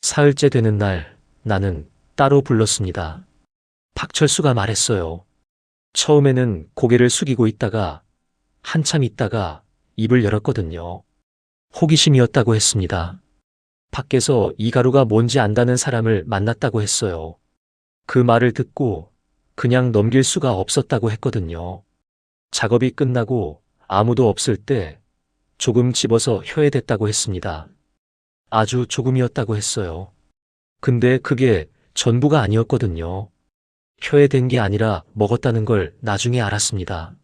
사흘째 되는 날 나는 따로 불렀습니다. 박철수가 말했어요. 처음에는 고개를 숙이고 있다가 한참 있다가 입을 열었거든요. 호기심이었다고 했습니다. 밖에서 이 가루가 뭔지 안다는 사람을 만났다고 했어요. 그 말을 듣고 그냥 넘길 수가 없었다고 했거든요. 작업이 끝나고 아무도 없을 때 조금 집어서 혀에 댔다고 했습니다. 아주 조금이었다고 했어요. 근데 그게 전부가 아니었거든요. 혀에 댄 게 아니라 먹었다는 걸 나중에 알았습니다.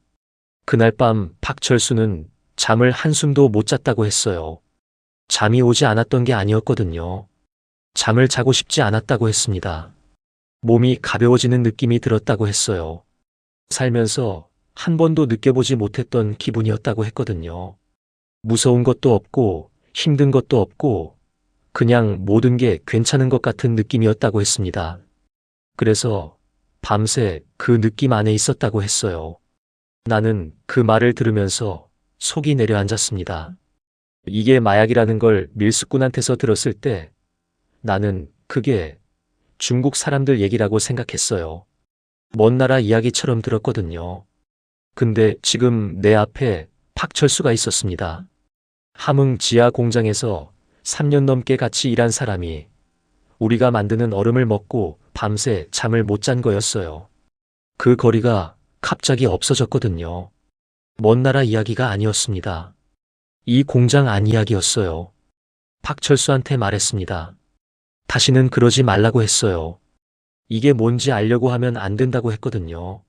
그날 밤 박철수는 잠을 한숨도 못 잤다고 했어요. 잠이 오지 않았던 게 아니었거든요. 잠을 자고 싶지 않았다고 했습니다. 몸이 가벼워지는 느낌이 들었다고 했어요. 살면서 한 번도 느껴보지 못했던 기분이었다고 했거든요. 무서운 것도 없고 힘든 것도 없고 그냥 모든 게 괜찮은 것 같은 느낌이었다고 했습니다. 그래서 밤새 그 느낌 안에 있었다고 했어요. 나는 그 말을 들으면서 속이 내려앉았습니다. 이게 마약이라는 걸 밀수꾼한테서 들었을 때 나는 그게 중국 사람들 얘기라고 생각했어요. 먼 나라 이야기처럼 들었거든요. 근데 지금 내 앞에 박철수가 있었습니다. 함흥 지하 공장에서 3년 넘게 같이 일한 사람이 우리가 만드는 얼음을 먹고 밤새 잠을 못 잔 거였어요. 그 거리가 갑자기 없어졌거든요. 먼 나라 이야기가 아니었습니다. 이 공장 안 이야기였어요. 박철수한테 말했습니다. 다시는 그러지 말라고 했어요. 이게 뭔지 알려고 하면 안 된다고 했거든요.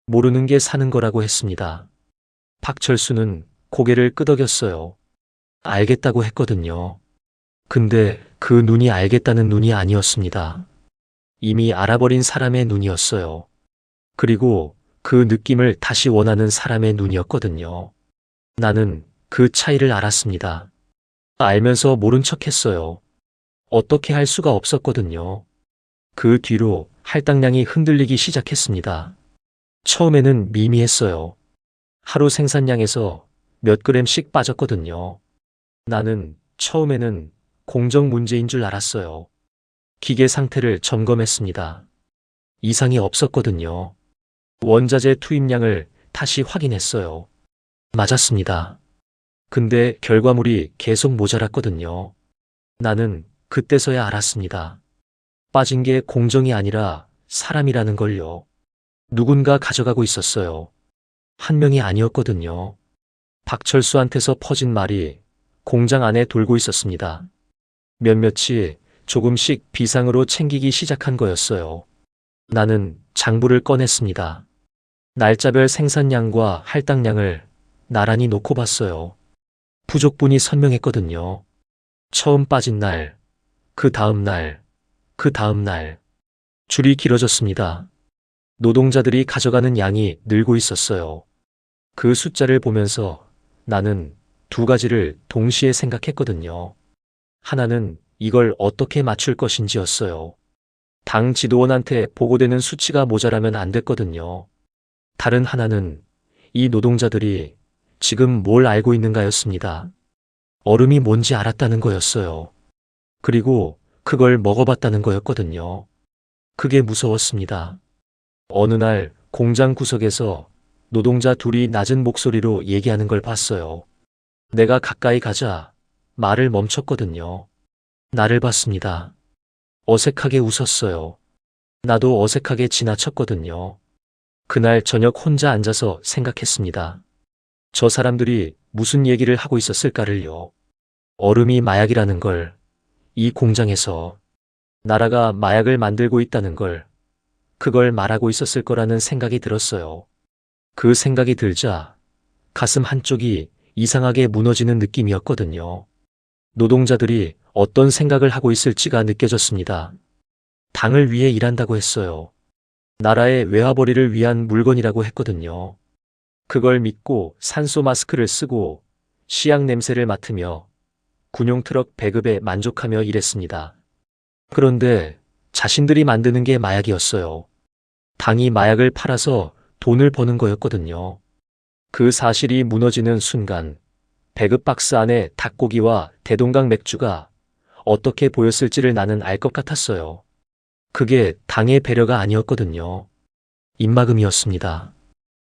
모르는 게 사는 거라고 했습니다. 박철수는 고개를 끄덕였어요. 알겠다고 했거든요. 근데 그 눈이 알겠다는 눈이 아니었습니다. 이미 알아버린 사람의 눈이었어요. 그리고 그 느낌을 다시 원하는 사람의 눈이었거든요. 나는 그 차이를 알았습니다. 알면서 모른 척 했어요. 어떻게 할 수가 없었거든요. 그 뒤로 할당량이 흔들리기 시작했습니다. 처음에는 미미했어요. 하루 생산량에서 몇 그램씩 빠졌거든요. 나는 처음에는 공정 문제인 줄 알았어요. 기계 상태를 점검했습니다. 이상이 없었거든요. 원자재 투입량을 다시 확인했어요. 맞았습니다. 근데 결과물이 계속 모자랐거든요. 나는 그때서야 알았습니다. 빠진 게 공정이 아니라 사람이라는 걸요. 누군가 가져가고 있었어요. 한 명이 아니었거든요. 박철수한테서 퍼진 말이 공장 안에 돌고 있었습니다. 몇몇이 조금씩 비상으로 챙기기 시작한 거였어요. 나는 장부를 꺼냈습니다. 날짜별 생산량과 할당량을 나란히 놓고 봤어요. 부족분이 선명했거든요. 처음 빠진 날, 그 다음 날, 그 다음 날. 줄이 길어졌습니다. 노동자들이 가져가는 양이 늘고 있었어요. 그 숫자를 보면서 나는 두 가지를 동시에 생각했거든요. 하나는 이걸 어떻게 맞출 것인지였어요. 당 지도원한테 보고되는 수치가 모자라면 안 됐거든요. 다른 하나는 이 노동자들이 지금 뭘 알고 있는가였습니다. 얼음이 뭔지 알았다는 거였어요. 그리고 그걸 먹어봤다는 거였거든요. 그게 무서웠습니다. 어느 날 공장 구석에서 노동자 둘이 낮은 목소리로 얘기하는 걸 봤어요. 내가 가까이 가자 말을 멈췄거든요. 나를 봤습니다. 어색하게 웃었어요. 나도 어색하게 지나쳤거든요. 그날 저녁 혼자 앉아서 생각했습니다. 저 사람들이 무슨 얘기를 하고 있었을까를요. 얼음이 마약이라는 걸, 이 공장에서 나라가 마약을 만들고 있다는 걸, 그걸 말하고 있었을 거라는 생각이 들었어요. 그 생각이 들자 가슴 한쪽이 이상하게 무너지는 느낌이었거든요. 노동자들이 어떤 생각을 하고 있을지가 느껴졌습니다. 당을 위해 일한다고 했어요. 나라의 외화벌이를 위한 물건이라고 했거든요. 그걸 믿고 산소 마스크를 쓰고 시약 냄새를 맡으며 군용 트럭 배급에 만족하며 일했습니다. 그런데 자신들이 만드는 게 마약이었어요. 당이 마약을 팔아서 돈을 버는 거였거든요. 그 사실이 무너지는 순간 배급 박스 안에 닭고기와 대동강 맥주가 어떻게 보였을지를 나는 알 것 같았어요. 그게 당의 배려가 아니었거든요. 입막음이었습니다.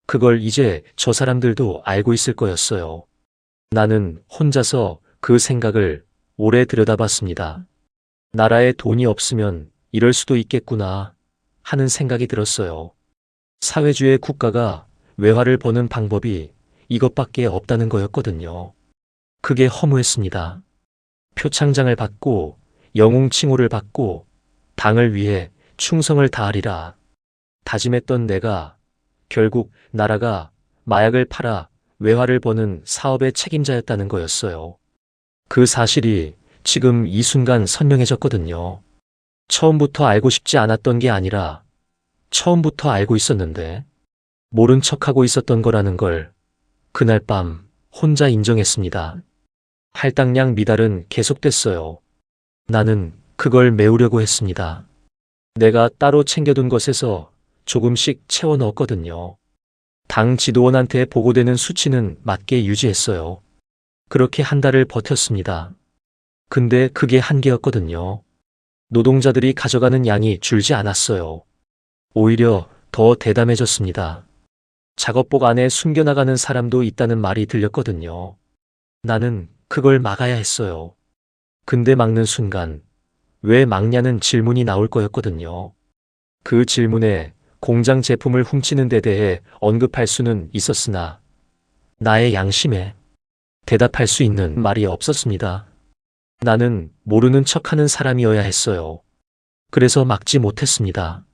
그걸 이제 저 사람들도 알고 있을 거였어요. 나는 혼자서 그 생각을 오래 들여다봤습니다. 나라에 돈이 없으면 이럴 수도 있겠구나 하는 생각이 들었어요. 사회주의 국가가 외화를 버는 방법이 이것밖에 없다는 거였거든요. 그게 허무했습니다. 표창장을 받고 영웅 칭호를 받고 당을 위해 충성을 다하리라 다짐했던 내가 결국 나라가 마약을 팔아 외화를 버는 사업의 책임자였다는 거였어요. 그 사실이 지금 이 순간 선명해졌거든요. 처음부터 알고 싶지 않았던 게 아니라 처음부터 알고 있었는데 모른 척하고 있었던 거라는 걸 그날 밤 혼자 인정했습니다. 할당량 미달은 계속됐어요. 나는 그걸 메우려고 했습니다. 내가 따로 챙겨둔 것에서 조금씩 채워 넣었거든요. 당 지도원한테 보고되는 수치는 맞게 유지했어요. 그렇게 한 달을 버텼습니다. 근데 그게 한계였거든요. 노동자들이 가져가는 양이 줄지 않았어요. 오히려 더 대담해졌습니다. 작업복 안에 숨겨나가는 사람도 있다는 말이 들렸거든요. 나는 그걸 막아야 했어요. 근데 막는 순간 왜 막냐는 질문이 나올 거였거든요. 그 질문에 공장 제품을 훔치는 데 대해 언급할 수는 있었으나 나의 양심에 대답할 수 있는 말이 없었습니다. 나는 모르는 척하는 사람이어야 했어요. 그래서 막지 못했습니다.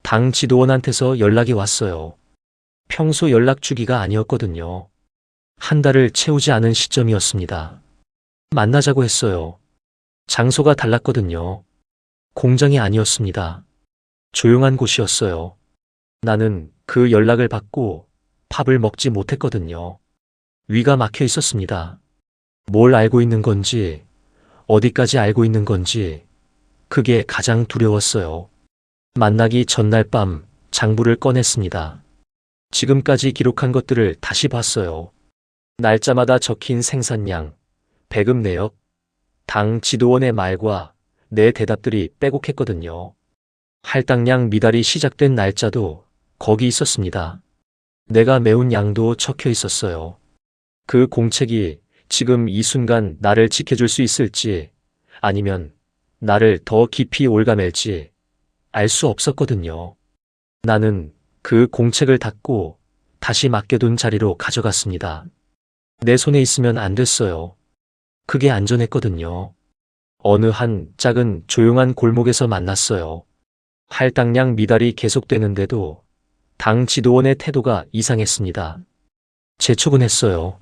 당 지도원한테서 연락이 왔어요. 평소 연락 주기가 아니었거든요. 한 달을 채우지 않은 시점이었습니다. 만나자고 했어요. 장소가 달랐거든요. 공장이 아니었습니다. 조용한 곳이었어요. 나는 그 연락을 받고 밥을 먹지 못했거든요. 위가 막혀 있었습니다. 뭘 알고 있는 건지, 어디까지 알고 있는 건지, 그게 가장 두려웠어요. 만나기 전날 밤 장부를 꺼냈습니다. 지금까지 기록한 것들을 다시 봤어요. 날짜마다 적힌 생산량, 배급 내역, 당 지도원의 말과 내 대답들이 빼곡했거든요. 할당량 미달이 시작된 날짜도 거기 있었습니다. 내가 메운 양도 적혀 있었어요. 그 공책이 지금 이 순간 나를 지켜줄 수 있을지 아니면 나를 더 깊이 올가맬지 알 수 없었거든요. 나는 그 공책을 닫고 다시 맡겨둔 자리로 가져갔습니다. 내 손에 있으면 안 됐어요. 그게 안전했거든요. 어느 한 작은 조용한 골목에서 만났어요. 할당량 미달이 계속되는데도 당 지도원의 태도가 이상했습니다. 재촉은 했어요.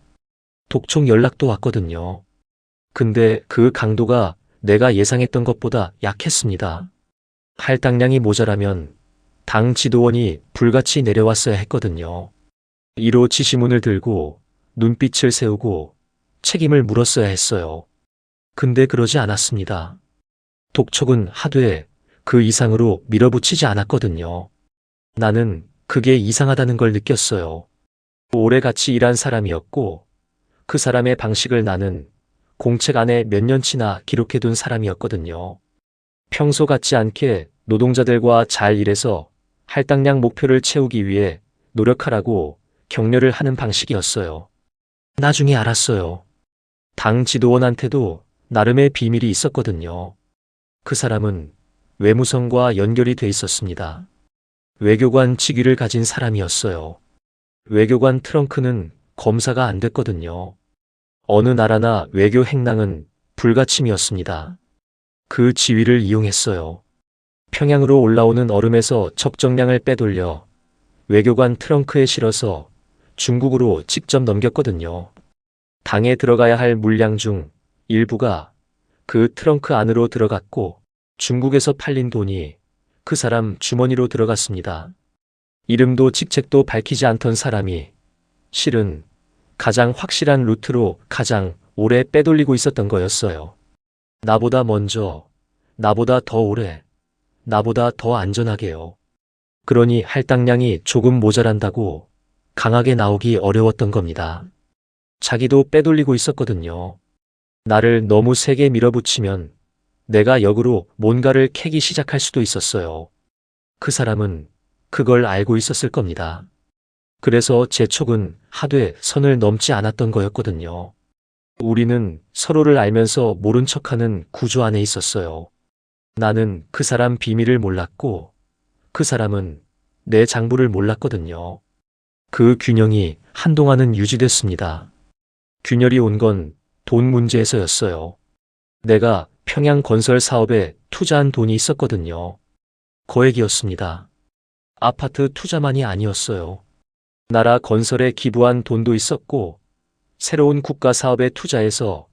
독촉 연락도 왔거든요. 근데 그 강도가 내가 예상했던 것보다 약했습니다. 할당량이 모자라면 당 지도원이 불같이 내려왔어야 했거든요. 이로 지시문을 들고 눈빛을 세우고 책임을 물었어야 했어요. 근데 그러지 않았습니다. 독촉은 하되 그 이상으로 밀어붙이지 않았거든요. 나는 그게 이상하다는 걸 느꼈어요. 오래 같이 일한 사람이었고 그 사람의 방식을 나는 공책 안에 몇 년치나 기록해둔 사람이었거든요. 평소 같지 않게 노동자들과 잘 일해서 할당량 목표를 채우기 위해 노력하라고 격려를 하는 방식이었어요. 나중에 알았어요. 당 지도원한테도 나름의 비밀이 있었거든요. 그 사람은 외무성과 연결이 돼 있었습니다. 외교관 직위를 가진 사람이었어요. 외교관 트렁크는 검사가 안 됐거든요. 어느 나라나 외교 행랑은 불가침이었습니다. 그 지위를 이용했어요. 평양으로 올라오는 얼음에서 적정량을 빼돌려 외교관 트렁크에 실어서 중국으로 직접 넘겼거든요. 당에 들어가야 할 물량 중 일부가 그 트렁크 안으로 들어갔고 중국에서 팔린 돈이 그 사람 주머니로 들어갔습니다. 이름도 직책도 밝히지 않던 사람이 실은 가장 확실한 루트로 가장 오래 빼돌리고 있었던 거였어요. 나보다 먼저, 나보다 더 오래, 나보다 더 안전하게요. 그러니 할당량이 조금 모자란다고 강하게 나오기 어려웠던 겁니다. 자기도 빼돌리고 있었거든요. 나를 너무 세게 밀어붙이면 내가 역으로 뭔가를 캐기 시작할 수도 있었어요. 그 사람은 그걸 알고 있었을 겁니다. 그래서 제 촉은 하되 선을 넘지 않았던 거였거든요. 우리는 서로를 알면서 모른 척하는 구조 안에 있었어요. 나는 그 사람 비밀을 몰랐고 그 사람은 내 장부를 몰랐거든요. 그 균형이 한동안은 유지됐습니다. 균열이 온 건 돈 문제에서였어요. 내가 평양 건설 사업에 투자한 돈이 있었거든요. 거액이었습니다. 아파트 투자만이 아니었어요. 나라 건설에 기부한 돈도 있었고 새로운 국가 사업에 투자해서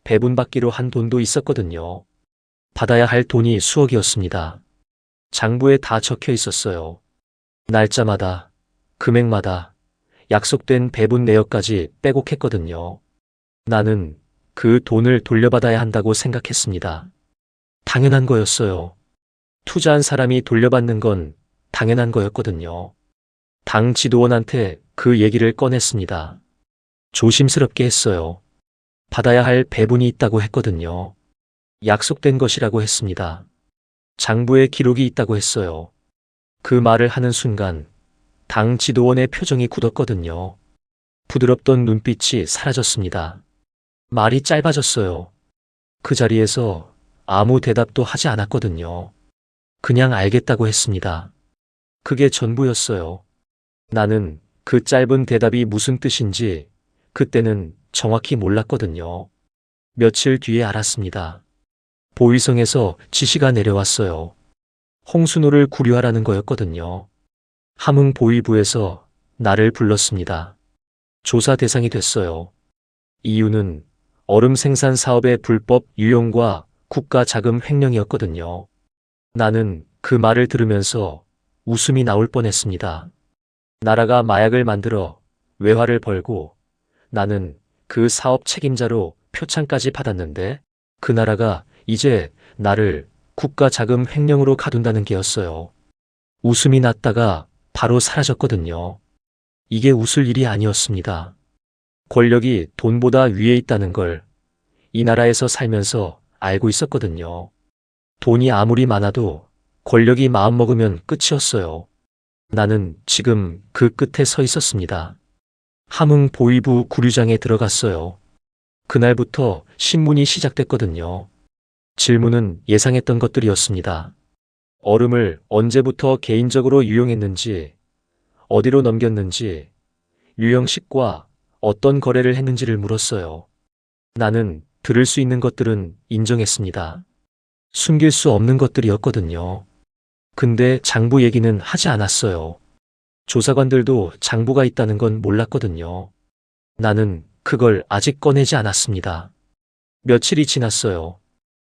배분받기로 한 돈도 있었거든요. 받아야 할 돈이 수억이었습니다. 장부에 다 적혀 있었어요. 날짜마다, 금액마다, 약속된 배분 내역까지 빼곡했거든요. 나는 그 돈을 돌려받아야 한다고 생각했습니다. 당연한 거였어요. 투자한 사람이 돌려받는 건 당연한 거였거든요. 당 지도원한테 그 얘기를 꺼냈습니다. 조심스럽게 했어요. 받아야 할 배분이 있다고 했거든요. 약속된 것이라고 했습니다. 장부에 기록이 있다고 했어요. 그 말을 하는 순간 당 지도원의 표정이 굳었거든요. 부드럽던 눈빛이 사라졌습니다. 말이 짧아졌어요. 그 자리에서 아무 대답도 하지 않았거든요. 그냥 알겠다고 했습니다. 그게 전부였어요. 나는 그 짧은 대답이 무슨 뜻인지 그때는 정확히 몰랐거든요. 며칠 뒤에 알았습니다. 보위성에서 지시가 내려왔어요. 홍순호를 구류하라는 거였거든요. 함흥 보위부에서 나를 불렀습니다. 조사 대상이 됐어요. 이유는 얼음 생산 사업의 불법 유용과 국가 자금 횡령이었거든요. 나는 그 말을 들으면서 웃음이 나올 뻔했습니다. 나라가 마약을 만들어 외화를 벌고 나는 그 사업 책임자로 표창까지 받았는데 그 나라가 이제 나를 국가 자금 횡령으로 가둔다는 게였어요. 웃음이 났다가 바로 사라졌거든요. 이게 웃을 일이 아니었습니다. 권력이 돈보다 위에 있다는 걸 이 나라에서 살면서 알고 있었거든요. 돈이 아무리 많아도 권력이 마음먹으면 끝이었어요. 나는 지금 그 끝에 서 있었습니다. 함흥 보위부 구류장에 들어갔어요. 그날부터 신문이 시작됐거든요. 질문은 예상했던 것들이었습니다. 얼음을 언제부터 개인적으로 유용했는지, 어디로 넘겼는지, 유영식과 어떤 거래를 했는지를 물었어요. 나는 들을 수 있는 것들은 인정했습니다. 숨길 수 없는 것들이었거든요. 근데 장부 얘기는 하지 않았어요. 조사관들도 장부가 있다는 건 몰랐거든요. 나는 그걸 아직 꺼내지 않았습니다. 며칠이 지났어요.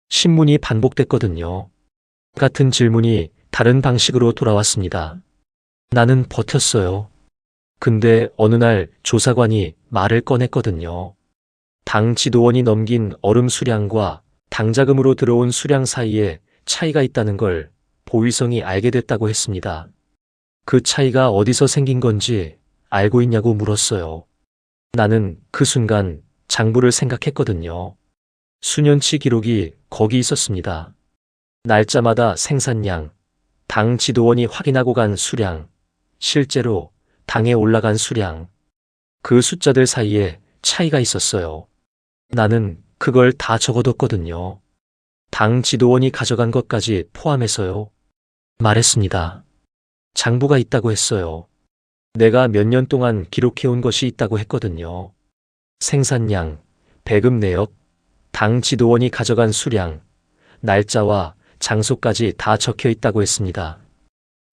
신문이 반복됐거든요. 같은 질문이 다른 방식으로 돌아왔습니다. 나는 버텼어요. 근데 어느 날 조사관이 말을 꺼냈거든요. 당 지도원이 넘긴 얼음 수량과 당자금으로 들어온 수량 사이에 차이가 있다는 걸 보위성이 알게 됐다고 했습니다. 그 차이가 어디서 생긴 건지 알고 있냐고 물었어요. 나는 그 순간 장부를 생각했거든요. 수년치 기록이 거기 있었습니다. 날짜마다 생산량, 당 지도원이 확인하고 간 수량, 실제로 당에 올라간 수량, 그 숫자들 사이에 차이가 있었어요. 나는 그걸 다 적어뒀거든요. 당 지도원이 가져간 것까지 포함해서요. 말했습니다. 장부가 있다고 했어요. 내가 몇 년 동안 기록해온 것이 있다고 했거든요. 생산량, 배급 내역, 당 지도원이 가져간 수량, 날짜와 장소까지 다 적혀 있다고 했습니다.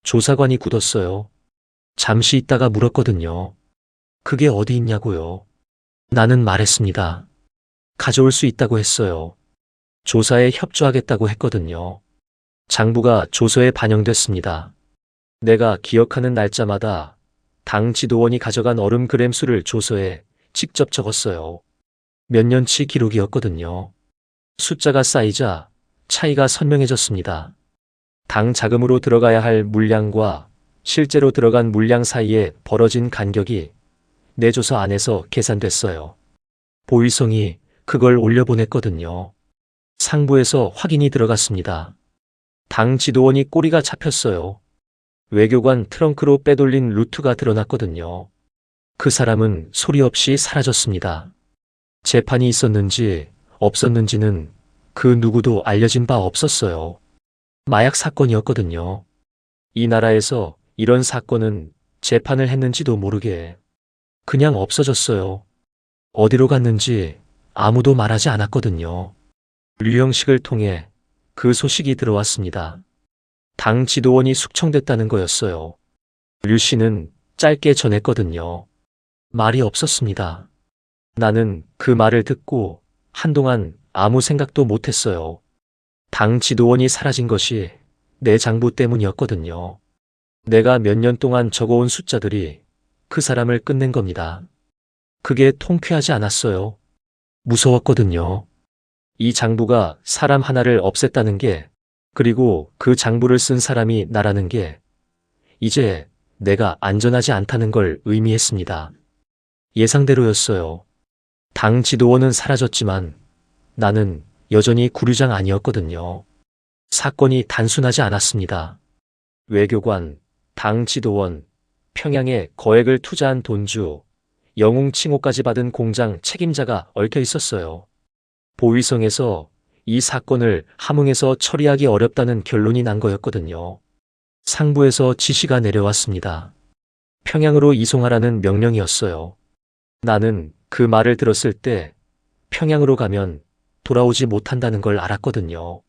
조사관이 굳었어요. 잠시 있다가 물었거든요. 그게 어디 있냐고요? 나는 말했습니다. 가져올 수 있다고 했어요. 조사에 협조하겠다고 했거든요. 장부가 조서에 반영됐습니다. 내가 기억하는 날짜마다 당 지도원이 가져간 얼음 그램 수를 조서에 직접 적었어요. 몇 년치 기록이었거든요. 숫자가 쌓이자 차이가 선명해졌습니다. 당 자금으로 들어가야 할 물량과 실제로 들어간 물량 사이에 벌어진 간격이 내 조서 안에서 계산됐어요. 보위성이 그걸 올려보냈거든요. 상부에서 확인이 들어갔습니다. 당 지도원이 꼬리가 잡혔어요. 외교관 트렁크로 빼돌린 루트가 드러났거든요. 그 사람은 소리 없이 사라졌습니다. 재판이 있었는지 없었는지는 그 누구도 알려진 바 없었어요. 마약 사건이었거든요. 이 나라에서 이런 사건은 재판을 했는지도 모르게 그냥 없어졌어요. 어디로 갔는지 아무도 말하지 않았거든요. 류형식을 통해 그 소식이 들어왔습니다. 당 지도원이 숙청됐다는 거였어요. 류 씨는 짧게 전했거든요. 말이 없었습니다. 나는 그 말을 듣고 한동안 아무 생각도 못했어요. 당 지도원이 사라진 것이 내 장부 때문이었거든요. 내가 몇 년 동안 적어온 숫자들이 그 사람을 끝낸 겁니다. 그게 통쾌하지 않았어요. 무서웠거든요. 이 장부가 사람 하나를 없앴다는 게, 그리고 그 장부를 쓴 사람이 나라는 게 이제 내가 안전하지 않다는 걸 의미했습니다. 예상대로였어요. 당 지도원은 사라졌지만 나는 여전히 구류장 아니었거든요. 사건이 단순하지 않았습니다. 외교관, 당 지도원, 평양에 거액을 투자한 돈주, 영웅 칭호까지 받은 공장 책임자가 얽혀 있었어요. 보위성에서 이 사건을 함흥에서 처리하기 어렵다는 결론이 난 거였거든요. 상부에서 지시가 내려왔습니다. 평양으로 이송하라는 명령이었어요. 나는 그 말을 들었을 때 평양으로 가면 돌아오지 못한다는 걸 알았거든요.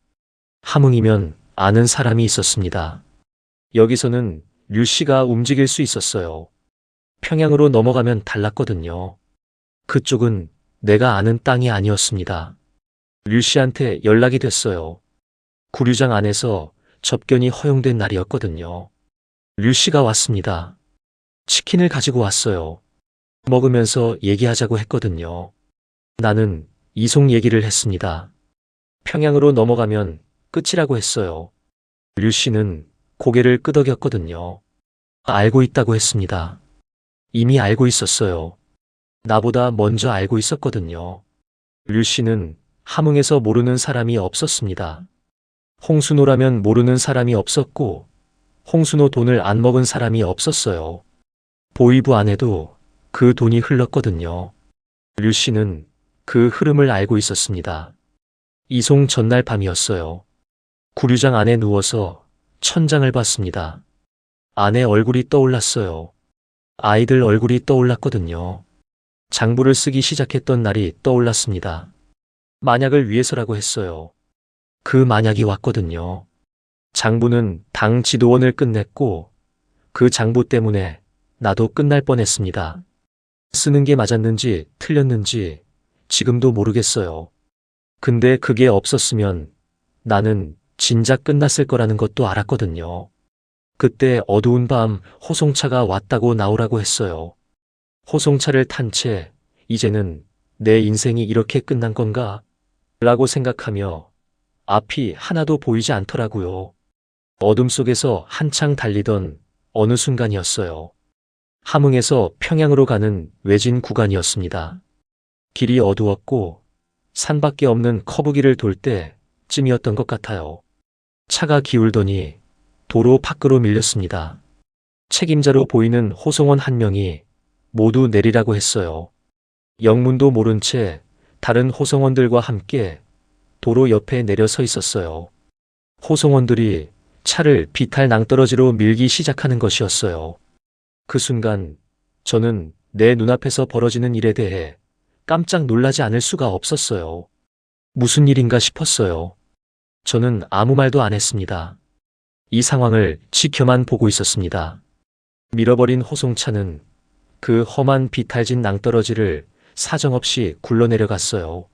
함흥이면 아는 사람이 있었습니다. 여기서는 류 씨가 움직일 수 있었어요. 평양으로 넘어가면 달랐거든요. 그쪽은 내가 아는 땅이 아니었습니다. 류 씨한테 연락이 됐어요. 구류장 안에서 접견이 허용된 날이었거든요. 류 씨가 왔습니다. 치킨을 가지고 왔어요. 먹으면서 얘기하자고 했거든요. 나는 이송 얘기를 했습니다. 평양으로 넘어가면 끝이라고 했어요. 류 씨는 고개를 끄덕였거든요. 알고 있다고 했습니다. 이미 알고 있었어요. 나보다 먼저 알고 있었거든요. 류 씨는 함흥에서 모르는 사람이 없었습니다. 홍순호라면 모르는 사람이 없었고 홍순호 돈을 안 먹은 사람이 없었어요. 보위부 안에도 그 돈이 흘렀거든요. 류 씨는 그 흐름을 알고 있었습니다. 이송 전날 밤이었어요. 구류장 안에 누워서 천장을 봤습니다. 아내 얼굴이 떠올랐어요. 아이들 얼굴이 떠올랐거든요. 장부를 쓰기 시작했던 날이 떠올랐습니다. 만약을 위해서라고 했어요. 그 만약이 왔거든요. 장부는 당 지도원을 끝냈고 그 장부 때문에 나도 끝날 뻔했습니다. 쓰는 게 맞았는지 틀렸는지 지금도 모르겠어요. 근데 그게 없었으면 나는 진작 끝났을 거라는 것도 알았거든요. 그때 어두운 밤 호송차가 왔다고 나오라고 했어요. 호송차를 탄 채 이제는 내 인생이 이렇게 끝난 건가? 라고 생각하며 앞이 하나도 보이지 않더라고요. 어둠 속에서 한창 달리던 어느 순간이었어요. 함흥에서 평양으로 가는 외진 구간이었습니다. 길이 어두웠고 산밖에 없는 커브길을 돌 때쯤이었던 것 같아요. 차가 기울더니 도로 밖으로 밀렸습니다. 책임자로 보이는 호송원 한 명이 모두 내리라고 했어요. 영문도 모른 채 다른 호송원들과 함께 도로 옆에 내려 서 있었어요. 호송원들이 차를 비탈 낭떠러지로 밀기 시작하는 것이었어요. 그 순간 저는 내 눈앞에서 벌어지는 일에 대해 깜짝 놀라지 않을 수가 없었어요. 무슨 일인가 싶었어요. 저는 아무 말도 안 했습니다. 이 상황을 지켜만 보고 있었습니다. 밀어버린 호송차는 그 험한 비탈진 낭떠러지를 사정없이 굴러내려갔어요.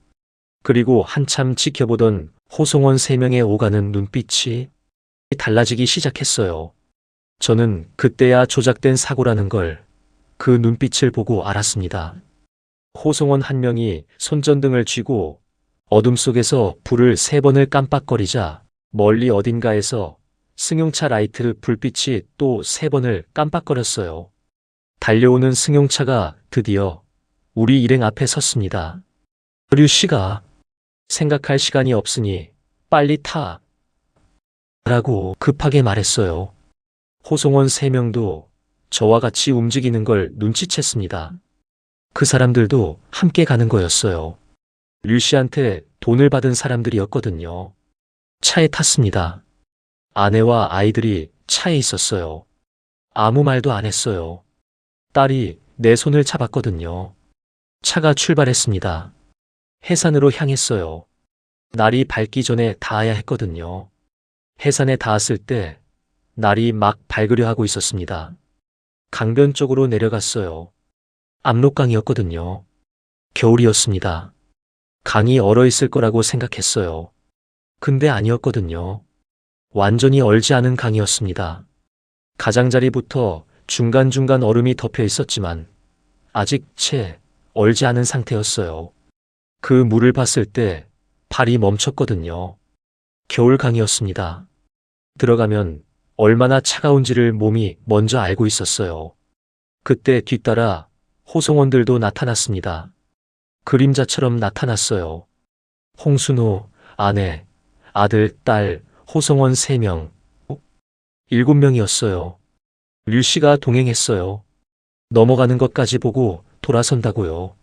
그리고 한참 지켜보던 호송원 3명의 오가는 눈빛이 달라지기 시작했어요. 저는 그때야 조작된 사고라는 걸 그 눈빛을 보고 알았습니다. 호송원 한 명이 손전등을 쥐고 어둠 속에서 불을 3번을 깜빡거리자 멀리 어딘가에서 승용차 라이트 불빛이 또 3번을 깜빡거렸어요. 달려오는 승용차가 드디어 우리 일행 앞에 섰습니다. 류 씨가 생각할 시간이 없으니 빨리 타. 라고 급하게 말했어요. 호송원 3명도 저와 같이 움직이는 걸 눈치챘습니다. 그 사람들도 함께 가는 거였어요. 류 씨한테 돈을 받은 사람들이었거든요. 차에 탔습니다. 아내와 아이들이 차에 있었어요. 아무 말도 안 했어요. 딸이 내 손을 잡았거든요. 차가 출발했습니다. 해산으로 향했어요. 날이 밝기 전에 닿아야 했거든요. 해산에 닿았을 때 날이 막 밝으려 하고 있었습니다. 강변 쪽으로 내려갔어요. 압록강이었거든요. 겨울이었습니다. 강이 얼어 있을 거라고 생각했어요. 근데 아니었거든요. 완전히 얼지 않은 강이었습니다. 가장자리부터 중간중간 얼음이 덮여 있었지만 아직 채 얼지 않은 상태였어요. 그 물을 봤을 때 발이 멈췄거든요. 겨울강이었습니다. 들어가면 얼마나 차가운지를 몸이 먼저 알고 있었어요. 그때 뒤따라 호송원들도 나타났습니다. 그림자처럼 나타났어요. 홍순호, 아내, 아들, 딸, 호송원 3명, 7명이었어요. 류 씨가 동행했어요. 넘어가는 것까지 보고 돌아선다고요.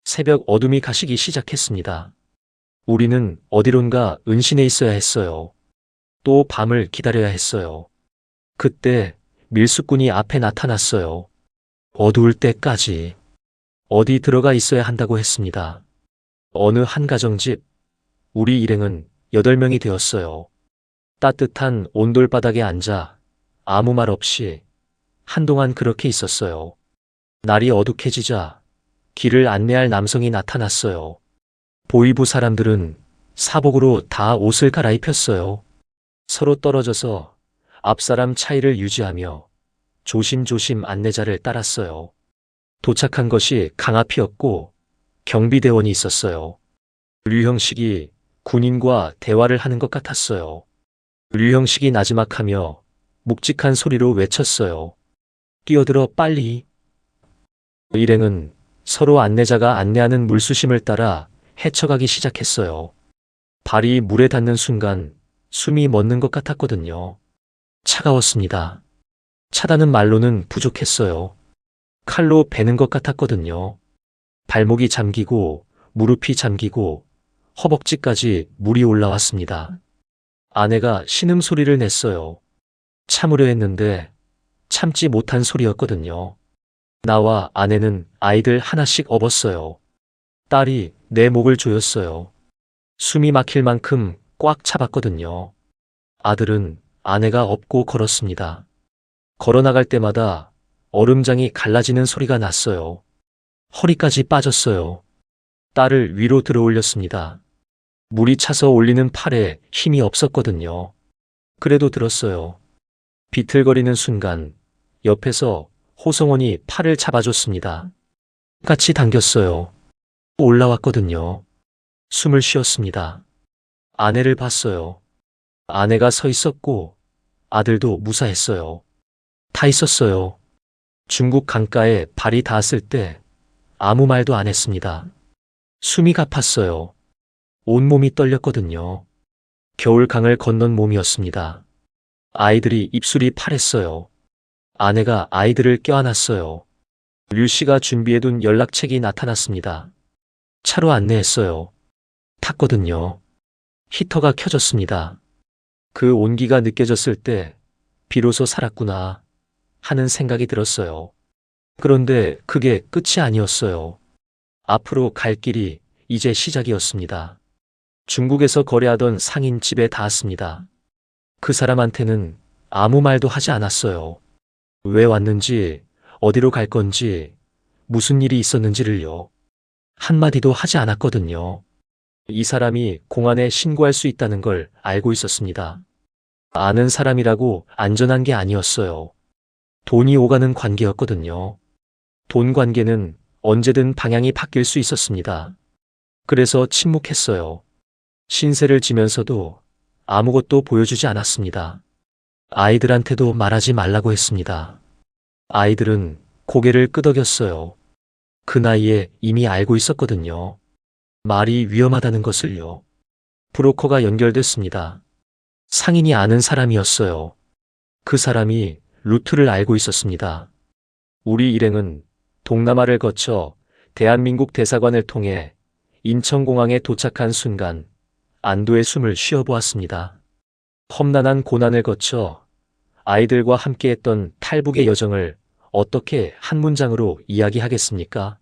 새벽 어둠이 가시기 시작했습니다. 우리는 어디론가 은신해 있어야 했어요. 또 밤을 기다려야 했어요. 그때 밀수꾼이 앞에 나타났어요. 어두울 때까지 어디 들어가 있어야 한다고 했습니다. 어느 한 가정집, 우리 일행은 8명이 되었어요. 따뜻한 온돌바닥에 앉아 아무 말 없이 한동안 그렇게 있었어요. 날이 어둑해지자 길을 안내할 남성이 나타났어요. 보이부 사람들은 사복으로 다 옷을 갈아입혔어요. 서로 떨어져서 앞사람 차이를 유지하며 조심조심 안내자를 따랐어요. 도착한 것이 강 앞이었고 경비대원이 있었어요. 류형식이 군인과 대화를 하는 것 같았어요. 류형식이 나지막하며 묵직한 소리로 외쳤어요. 뛰어들어 빨리. 일행은 서로 안내자가 안내하는 물수심을 따라 헤쳐가기 시작했어요. 발이 물에 닿는 순간 숨이 멎는 것 같았거든요. 차가웠습니다. 차다는 말로는 부족했어요. 칼로 베는 것 같았거든요. 발목이 잠기고 무릎이 잠기고 허벅지까지 물이 올라왔습니다. 아내가 신음소리를 냈어요. 참으려 했는데 참지 못한 소리였거든요. 나와 아내는 아이들 하나씩 업었어요. 딸이 내 목을 조였어요. 숨이 막힐 만큼 꽉 잡았거든요. 아들은 아내가 업고 걸었습니다. 걸어나갈 때마다 얼음장이 갈라지는 소리가 났어요. 허리까지 빠졌어요. 딸을 위로 들어올렸습니다. 물이 차서 올리는 팔에 힘이 없었거든요. 그래도 들었어요. 비틀거리는 순간 옆에서 호성원이 팔을 잡아줬습니다. 같이 당겼어요. 올라왔거든요. 숨을 쉬었습니다. 아내를 봤어요. 아내가 서 있었고 아들도 무사했어요. 다 있었어요. 중국 강가에 발이 닿았을 때 아무 말도 안 했습니다. 숨이 가팠어요. 온몸이 떨렸거든요. 겨울 강을 건넌 몸이었습니다. 아이들이 입술이 파랬어요. 아내가 아이들을 껴안았어요. 류 씨가 준비해둔 연락책이 나타났습니다. 차로 안내했어요. 탔거든요. 히터가 켜졌습니다. 그 온기가 느껴졌을 때 비로소 살았구나 하는 생각이 들었어요. 그런데 그게 끝이 아니었어요. 앞으로 갈 길이 이제 시작이었습니다. 중국에서 거래하던 상인 집에 닿았습니다. 그 사람한테는 아무 말도 하지 않았어요. 왜 왔는지, 어디로 갈 건지, 무슨 일이 있었는지를요. 한마디도 하지 않았거든요. 이 사람이 공안에 신고할 수 있다는 걸 알고 있었습니다. 아는 사람이라고 안전한 게 아니었어요. 돈이 오가는 관계였거든요. 돈 관계는 언제든 방향이 바뀔 수 있었습니다. 그래서 침묵했어요. 신세를 지면서도 아무것도 보여주지 않았습니다. 아이들한테도 말하지 말라고 했습니다. 아이들은 고개를 끄덕였어요. 그 나이에 이미 알고 있었거든요. 말이 위험하다는 것을요. 브로커가 연결됐습니다. 상인이 아는 사람이었어요. 그 사람이 루트를 알고 있었습니다. 우리 일행은 동남아를 거쳐 대한민국 대사관을 통해 인천공항에 도착한 순간 안도의 숨을 쉬어보았습니다. 험난한 고난을 거쳐 아이들과 함께했던 탈북의 여정을 어떻게 한 문장으로 이야기하겠습니까?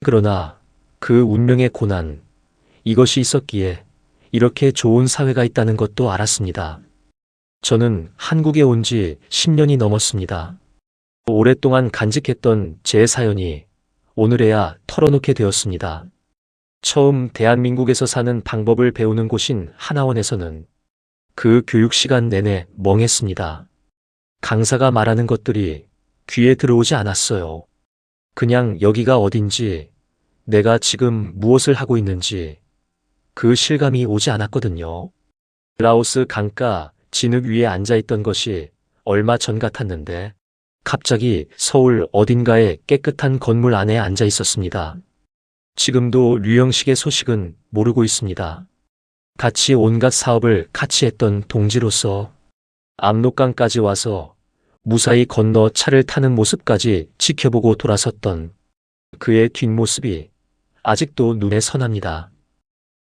그러나 그 운명의 고난, 이것이 있었기에 이렇게 좋은 사회가 있다는 것도 알았습니다. 저는 한국에 온 지 10년이 넘었습니다. 오랫동안 간직했던 제 사연이 오늘에야 털어놓게 되었습니다. 처음 대한민국에서 사는 방법을 배우는 곳인 하나원에서는 그 교육 시간 내내 멍했습니다. 강사가 말하는 것들이 귀에 들어오지 않았어요. 그냥 여기가 어딘지, 내가 지금 무엇을 하고 있는지 그 실감이 오지 않았거든요. 라오스 강가 진흙 위에 앉아있던 것이 얼마 전 같았는데 갑자기 서울 어딘가에 깨끗한 건물 안에 앉아 있었습니다. 지금도 류영식의 소식은 모르고 있습니다. 같이 온갖 사업을 같이 했던 동지로서 압록강까지 와서 무사히 건너 차를 타는 모습까지 지켜보고 돌아섰던 그의 뒷모습이 아직도 눈에 선합니다.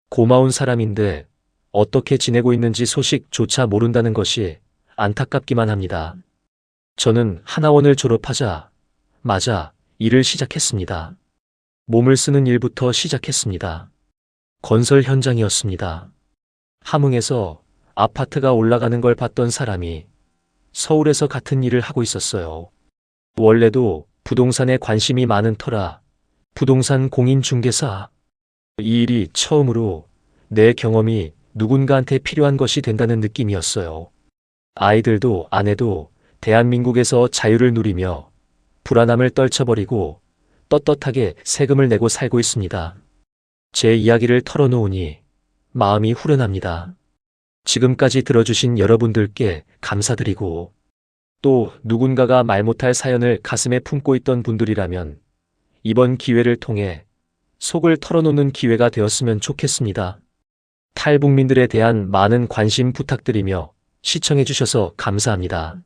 고마운 사람인데 어떻게 지내고 있는지 소식조차 모른다는 것이 안타깝기만 합니다. 저는 하나원을 졸업하자 마자 일을 시작했습니다. 몸을 쓰는 일부터 시작했습니다. 건설 현장이었습니다. 함흥에서 아파트가 올라가는 걸 봤던 사람이 서울에서 같은 일을 하고 있었어요. 원래도 부동산에 관심이 많은 터라 부동산 공인중개사. 이 일이 처음으로 내 경험이 누군가한테 필요한 것이 된다는 느낌이었어요. 아이들도 아내도 대한민국에서 자유를 누리며 불안함을 떨쳐버리고 떳떳하게 세금을 내고 살고 있습니다. 제 이야기를 털어놓으니 마음이 후련합니다. 지금까지 들어주신 여러분들께 감사드리고 또 누군가가 말 못할 사연을 가슴에 품고 있던 분들이라면 이번 기회를 통해 속을 털어놓는 기회가 되었으면 좋겠습니다. 탈북민들에 대한 많은 관심 부탁드리며 시청해주셔서 감사합니다.